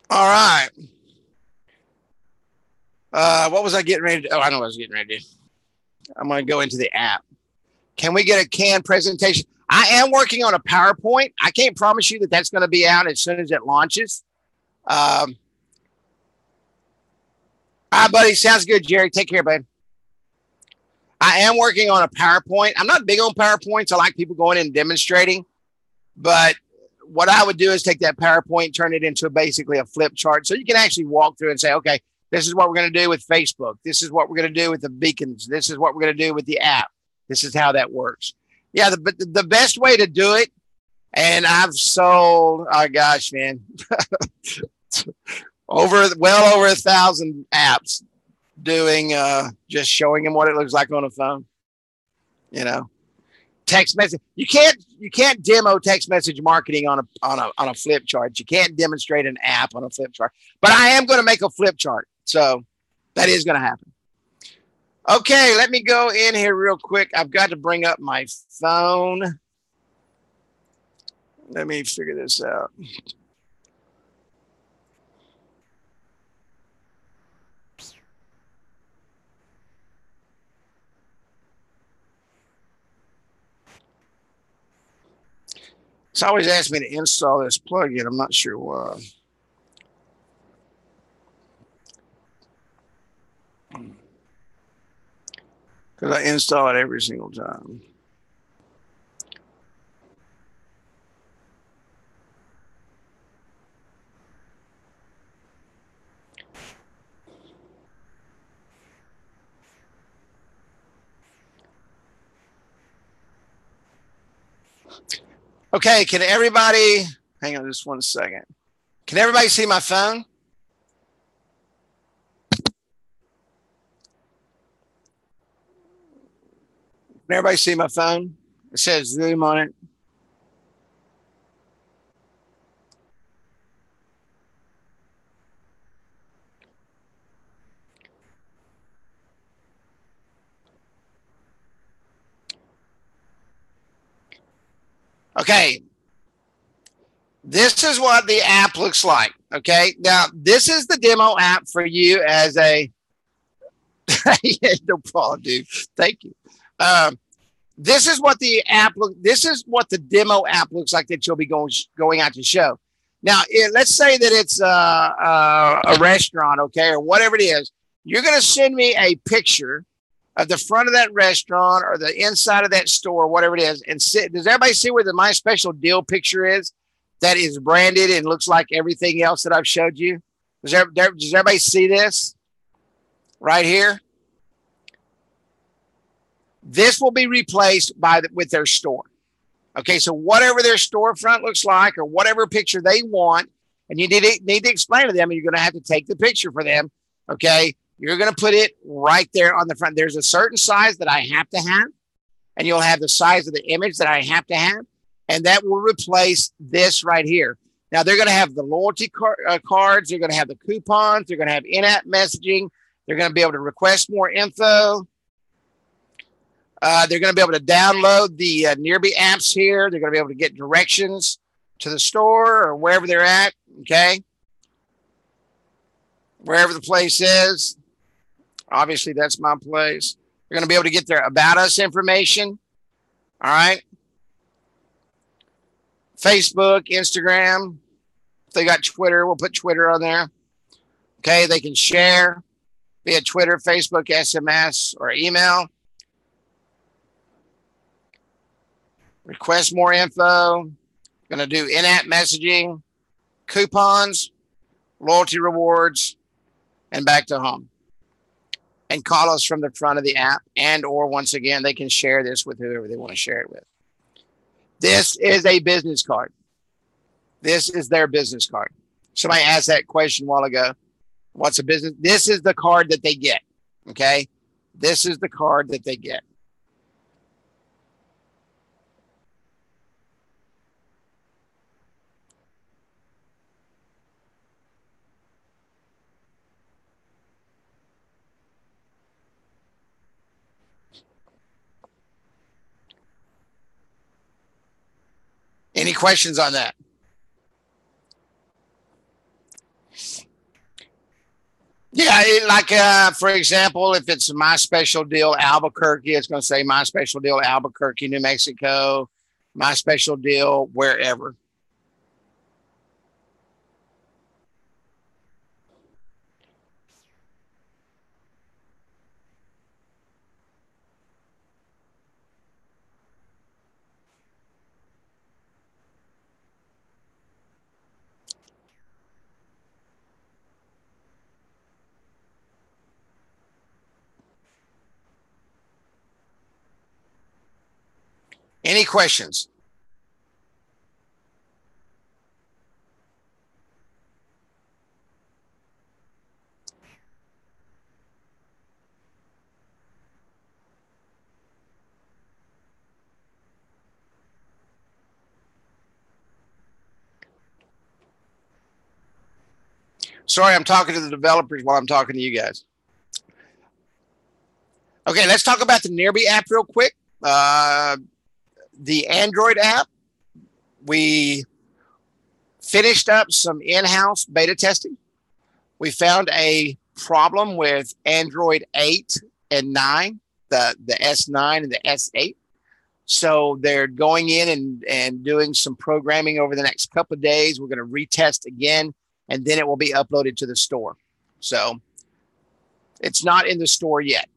All right. What was I getting ready to do? Oh, I know what I was getting ready to do. I'm going to go into the app. Can we get a canned presentation? I am working on a PowerPoint. I can't promise you that that's going to be out as soon as it launches. All right, buddy. Sounds good, Jerry. Take care, bud. I am working on a PowerPoint. I'm not big on PowerPoints. I like people going in and demonstrating, but what I would do is take that PowerPoint, turn it into basically a flip chart. So you can actually walk through and say, okay, this is what we're going to do with Facebook. This is what we're going to do with the beacons. This is what we're going to do with the app. This is how that works. Yeah, the best way to do it, and I've sold, oh gosh, man, well over 1,000 apps doing just showing them what it looks like on a phone. You know, text message. You can't demo text message marketing on a flip chart. You can't demonstrate an app on a flip chart. But I am going to make a flip chart, so that is going to happen. Okay, let me go in here real quick. I've got to bring up my phone. Let me figure this out. It's always asked me to install this plugin. I'm not sure why. Because I install it every single time. Okay, can everybody hang on just 1 second? Can everybody see my phone? Can everybody see my phone? It says Zoom on it. Okay. This is what the app looks like. Okay. Now, this is the demo app for you as a. No problem, dude. Thank you. This is what the app look. This is what the demo app looks like that you'll be going out to show. Now, let's say that it's a restaurant, okay, or whatever it is. You're going to send me a picture of the front of that restaurant or the inside of that store, whatever it is, and does everybody see where the My Special Deal picture is? That is branded and looks like everything else that I've showed you. Does everybody see this right here? This will be replaced with their store. Okay, so whatever their storefront looks like or whatever picture they want, and you need to explain to them, and you're going to have to take the picture for them. Okay, you're going to put it right there on the front. There's a certain size that I have to have, and you'll have the size of the image that I have to have, and that will replace this right here. Now, they're going to have the loyalty cards. They're going to have the coupons. They're going to have in-app messaging. They're going to be able to request more info. They're going to be able to download the Nearby apps here. They're going to be able to get directions to the store or wherever they're at, okay? Wherever the place is. Obviously, that's my place. They're going to be able to get their About Us information, all right? Facebook, Instagram. If they got Twitter, we'll put Twitter on there. Okay, they can share via Twitter, Facebook, SMS, or email. Request more info. Going to do in-app messaging, coupons, loyalty rewards, and back to home. And call us from the front of the app, and or once again, they can share this with whoever they want to share it with. This is a business card. This is their business card. Somebody asked that question a while ago. What's a business? This is the card that they get. Okay. This is the card that they get. Any questions on that? Yeah, for example, if it's my special deal Albuquerque, it's going to say my special deal Albuquerque, New Mexico, my special deal wherever. Any questions? Sorry, I'm talking to the developers while I'm talking to you guys. Okay, let's talk about the Nearby app real quick. The Android app, we finished up some in-house beta testing. We found a problem with Android 8 and 9, the S9 and the S8. So they're going in and doing some programming over the next couple of days. We're going to retest again, and then it will be uploaded to the store. So it's not in the store yet,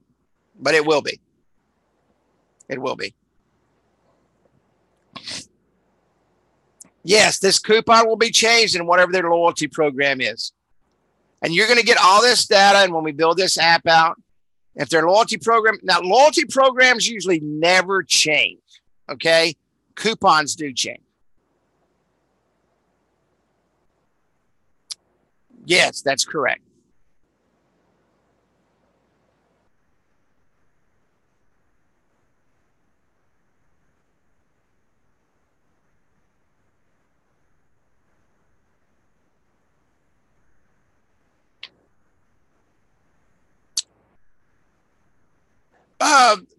but it will be. It will be. Yes, this coupon will be changed in whatever their loyalty program is. And you're going to get all this data. And when we build this app out, if their loyalty program, now loyalty programs usually never change. Okay. Coupons do change. Yes, that's correct.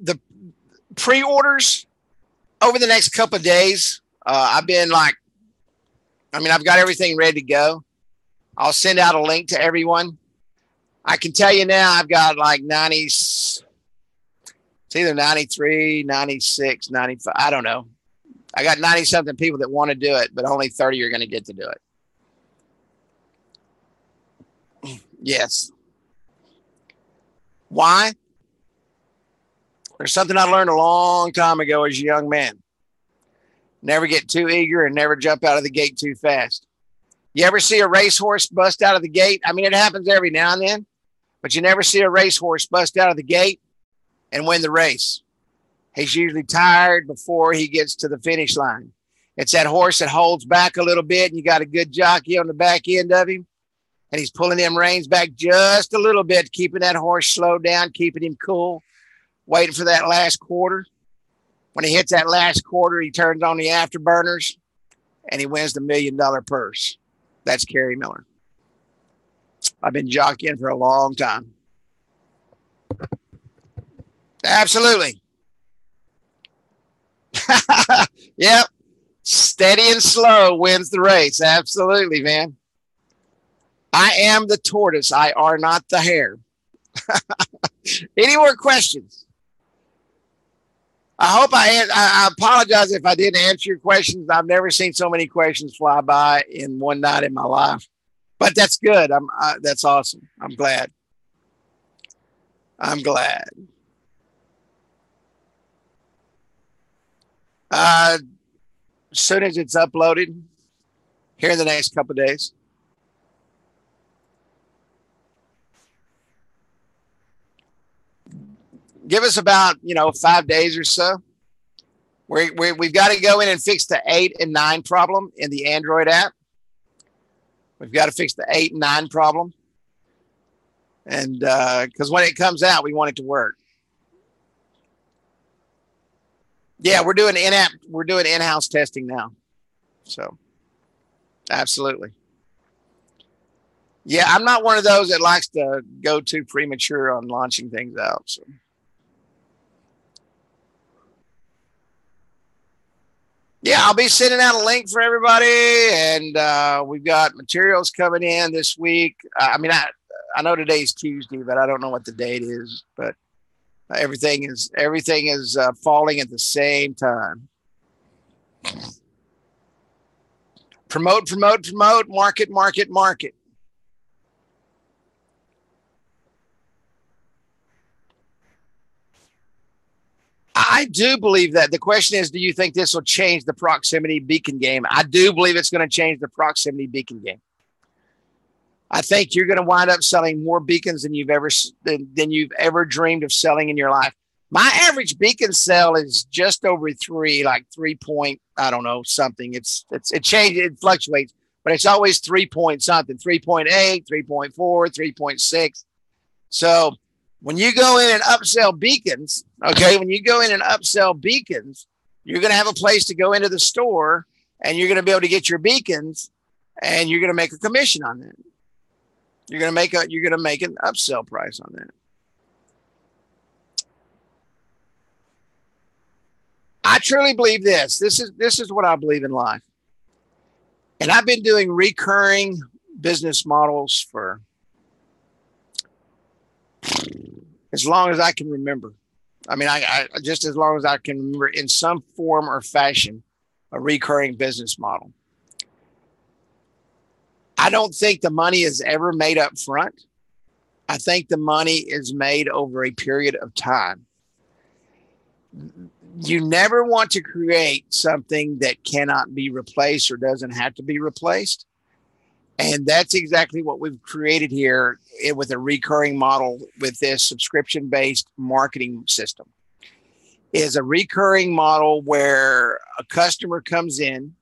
The pre-orders over the next couple of days, I've been like, I've got everything ready to go. I'll send out a link to everyone. I can tell you now, I've got like 90, it's either 93, 96, 95. I don't know. I got 90 something people that want to do it, but only 30 are going to get to do it. Yes. Why? There's something I learned a long time ago as a young man. Never get too eager and never jump out of the gate too fast. You ever see a racehorse bust out of the gate? It happens every now and then, but you never see a racehorse bust out of the gate and win the race. He's usually tired before he gets to the finish line. It's that horse that holds back a little bit, and you got a good jockey on the back end of him, and he's pulling them reins back just a little bit, keeping that horse slowed down, keeping him cool, waiting for that last quarter. When he hits that last quarter, he turns on the afterburners, and he wins the $1 million purse. That's Kerry Miller. I've been jockeying for a long time. Absolutely. Yep. Steady and slow wins the race. Absolutely, man. I am the tortoise. I are not the hare. Any more questions? I apologize if I didn't answer your questions. I've never seen so many questions fly by in one night in my life, but that's good. That's awesome. I'm glad. I'm glad. As soon as it's uploaded here in the next couple of days. Give us about 5 days or so. We've got to go in and fix the 8 and 9 problem in the Android app. We've got to fix the 8 and 9 problem, and because when it comes out, we want it to work. Yeah, we're doing in-house testing now. So absolutely. Yeah, I'm not one of those that likes to go too premature on launching things out. So. Yeah, I'll be sending out a link for everybody, and we've got materials coming in this week. I know today's Tuesday, but I don't know what the date is. But everything is falling at the same time. Promote, promote, promote. Market, market, market. I do believe that. The question is, do you think this will change the proximity beacon game? I do believe it's going to change the proximity beacon game. I think you're going to wind up selling more beacons than you've ever dreamed of selling in your life. My average beacon sell is just over 3, like 3 point, I don't know, something. It changes, it fluctuates, but it's always 3 point something, 3.8, 3.4, 3.6. So when you go in and upsell beacons, okay, you're going to have a place to go into the store and you're going to be able to get your beacons and you're going to make a commission on that. You're going to make an upsell price on that. I truly believe this. This is what I believe in life. And I've been doing recurring business models for as long as I can remember. I mean, I just as long as I can remember in some form or fashion, a recurring business model. I don't think the money is ever made up front. I think the money is made over a period of time. You never want to create something that cannot be replaced or doesn't have to be replaced. And that's exactly what we've created here with a recurring model with this subscription-based marketing system. Is a recurring model where a customer comes in,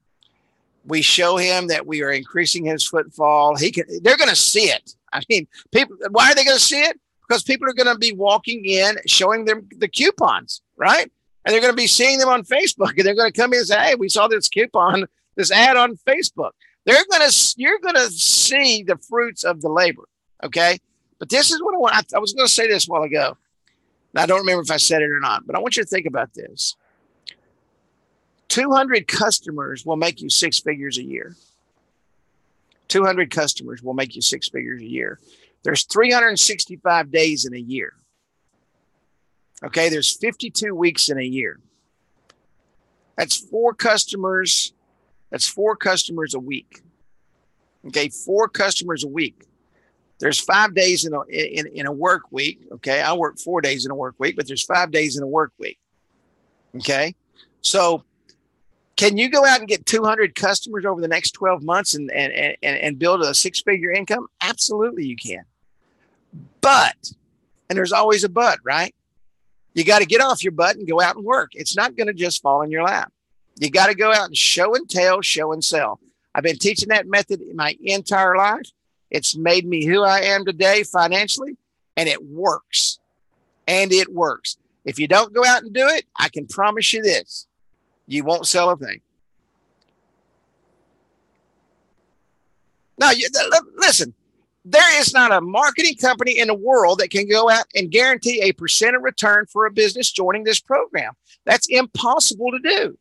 we show him that we are increasing his footfall. They're going to see it. I mean, people, why are they going to see it? Because people are going to be walking in, showing them the coupons, right? And they're going to be seeing them on Facebook, and they're going to come in and say, "Hey, we saw this coupon, this ad on Facebook." You're going to see the fruits of the labor. Okay. But this is what I want. I was going to say this a while ago. And I don't remember if I said it or not, but I want you to think about this. 200 customers will make you 6 figures a year. 200 customers will make you 6 figures a year. There's 365 days in a year. Okay. There's 52 weeks in a year. That's 4 customers. That's 4 customers a week. Okay. 4 customers a week. There's 5 days in a work week. Okay. I work 4 days in a work week, but there's 5 days in a work week. Okay. So can you go out and get 200 customers over the next 12 months and build a 6-figure income? Absolutely, you can. But, and there's always a but, right? You got to get off your butt and go out and work. It's not going to just fall in your lap. You got to go out and show and tell, show and sell. I've been teaching that method my entire life. It's made me who I am today financially, and it works. And it works. If you don't go out and do it, I can promise you this. You won't sell a thing. Now, listen, there is not a marketing company in the world that can go out and guarantee a % of return for a business joining this program. That's impossible to do.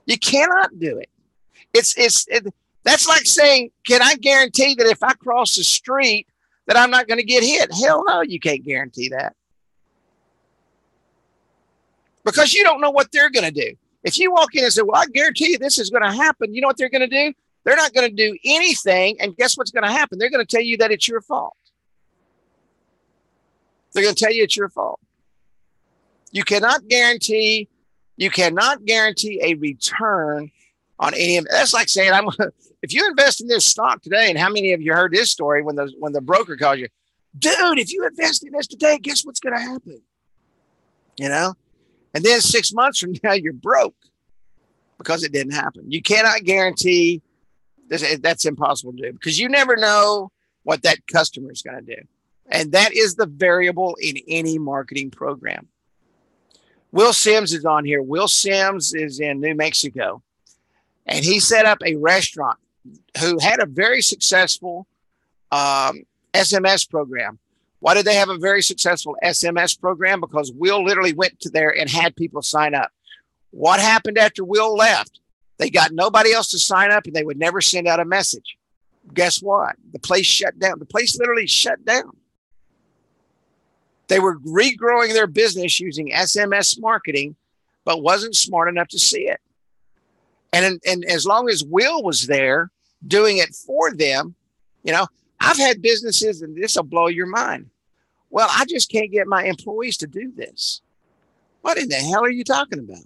You cannot do it. That's like saying, can I guarantee that if I cross the street that I'm not going to get hit? Hell no, you can't guarantee that. Because you don't know what they're going to do. If you walk in and say, well, I guarantee you this is going to happen, you know what they're going to do? They're not going to do anything. And guess what's going to happen? They're going to tell you that it's your fault. They're going to tell you it's your fault. You cannot guarantee a return on any of it. That's like saying, if you invest in this stock today, and how many of you heard this story when the broker calls you, dude, if you invest in this today, guess what's going to happen? You know? And then 6 months from now, you're broke because it didn't happen. You cannot guarantee this. That's impossible to do because you never know what that customer is going to do. And that is the variable in any marketing program. Will Sims is on here. Will Sims is in New Mexico. And he set up a restaurant who had a very successful SMS program. Why did they have a very successful SMS program? Because Will literally went to there and had people sign up. What happened after Will left? They got nobody else to sign up and they would never send out a message. Guess what? The place shut down. The place literally shut down. They were regrowing their business using SMS marketing, but wasn't smart enough to see it. And as long as Will was there doing it for them, you know, I've had businesses, and this will blow your mind. Well, I just can't get my employees to do this. What in the hell are you talking about?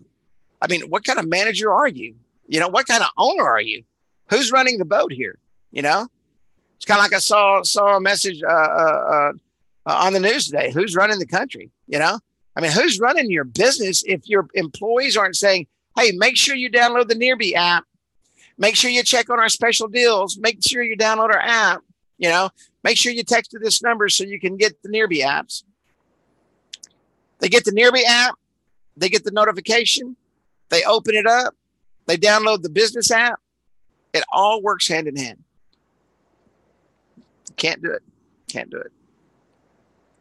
I mean, what kind of manager are you? You know, what kind of owner are you? Who's running the boat here? You know, it's kind of like I saw a message on the news today. Who's running the country? You know, I mean, who's running your business if your employees aren't saying, hey, make sure you download the Nearby app. Make sure you check on our special deals. Make sure you download our app. You know, make sure you text to this number so you can get the Nearby apps. They get the Nearby app. They get the notification. They open it up. They download the business app. It all works hand in hand. Can't do it. Can't do it.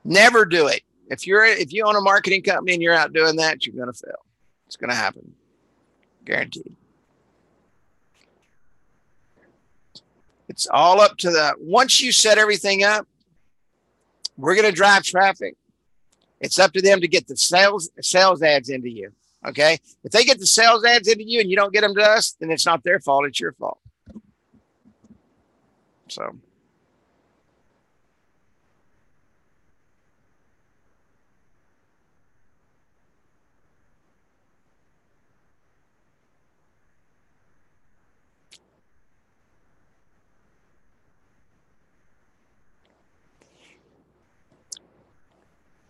Never do it. If you own a marketing company and you're out doing that, you're going to fail. It's going to happen. Guaranteed. It's all up to once you set everything up, we're going to drive traffic. It's up to them to get the sales ads into you. Okay. If they get the sales ads into you and you don't get them to us, then it's not their fault. It's your fault. So.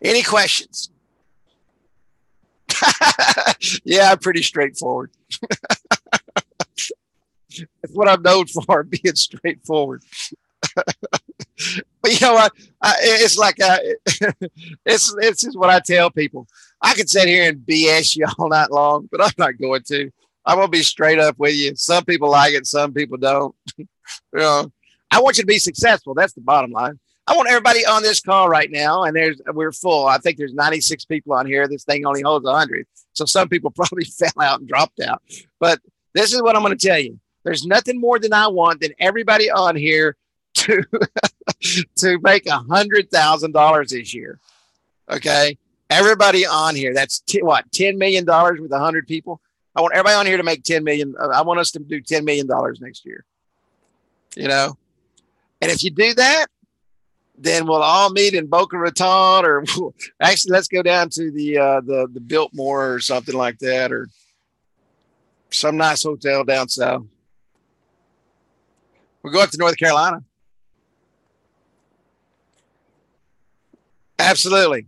Any questions? Yeah, pretty straightforward. That's what I'm known for, being straightforward. But you know what? It's like it's just what I tell people. I could sit here and BS you all night long, but I'm not going to. I'm gonna be straight up with you. Some people like it, some people don't. You know, I want you to be successful. That's the bottom line. I want everybody on this call right now, and we're full. I think there's 96 people on here. This thing only holds 100. So some people probably fell out and dropped out. But this is what I'm going to tell you. There's nothing more than I want than everybody on here to to make $100,000 this year. Okay, everybody on here. That's $10 million with 100 people. I want everybody on here to make 10 million. I want us to do $10 million next year. You know, and if you do that, then we'll all meet in Boca Raton, or actually, let's go down to the Biltmore or something like that, or some nice hotel down south. We'll go up to North Carolina. Absolutely.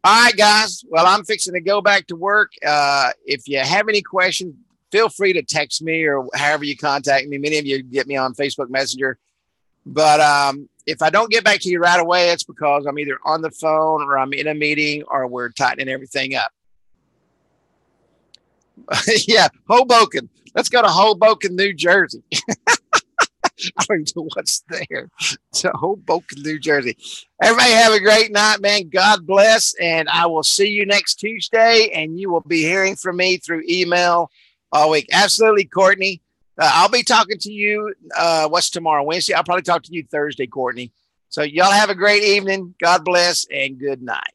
All right, guys. Well, I'm fixing to go back to work. If you have any questions, feel free to text me or however you contact me. Many of you get me on Facebook Messenger. But if I don't get back to you right away, it's because I'm either on the phone or I'm in a meeting or we're tightening everything up. Yeah, Hoboken. Let's go to Hoboken, New Jersey. I don't even know what's there. So Hoboken, New Jersey. Everybody have a great night, man. God bless. And I will see you next Tuesday. And you will be hearing from me through email all week. Absolutely, Courtney. I'll be talking to you. What's tomorrow? Wednesday. I'll probably talk to you Thursday, Courtney. So y'all have a great evening. God bless and good night.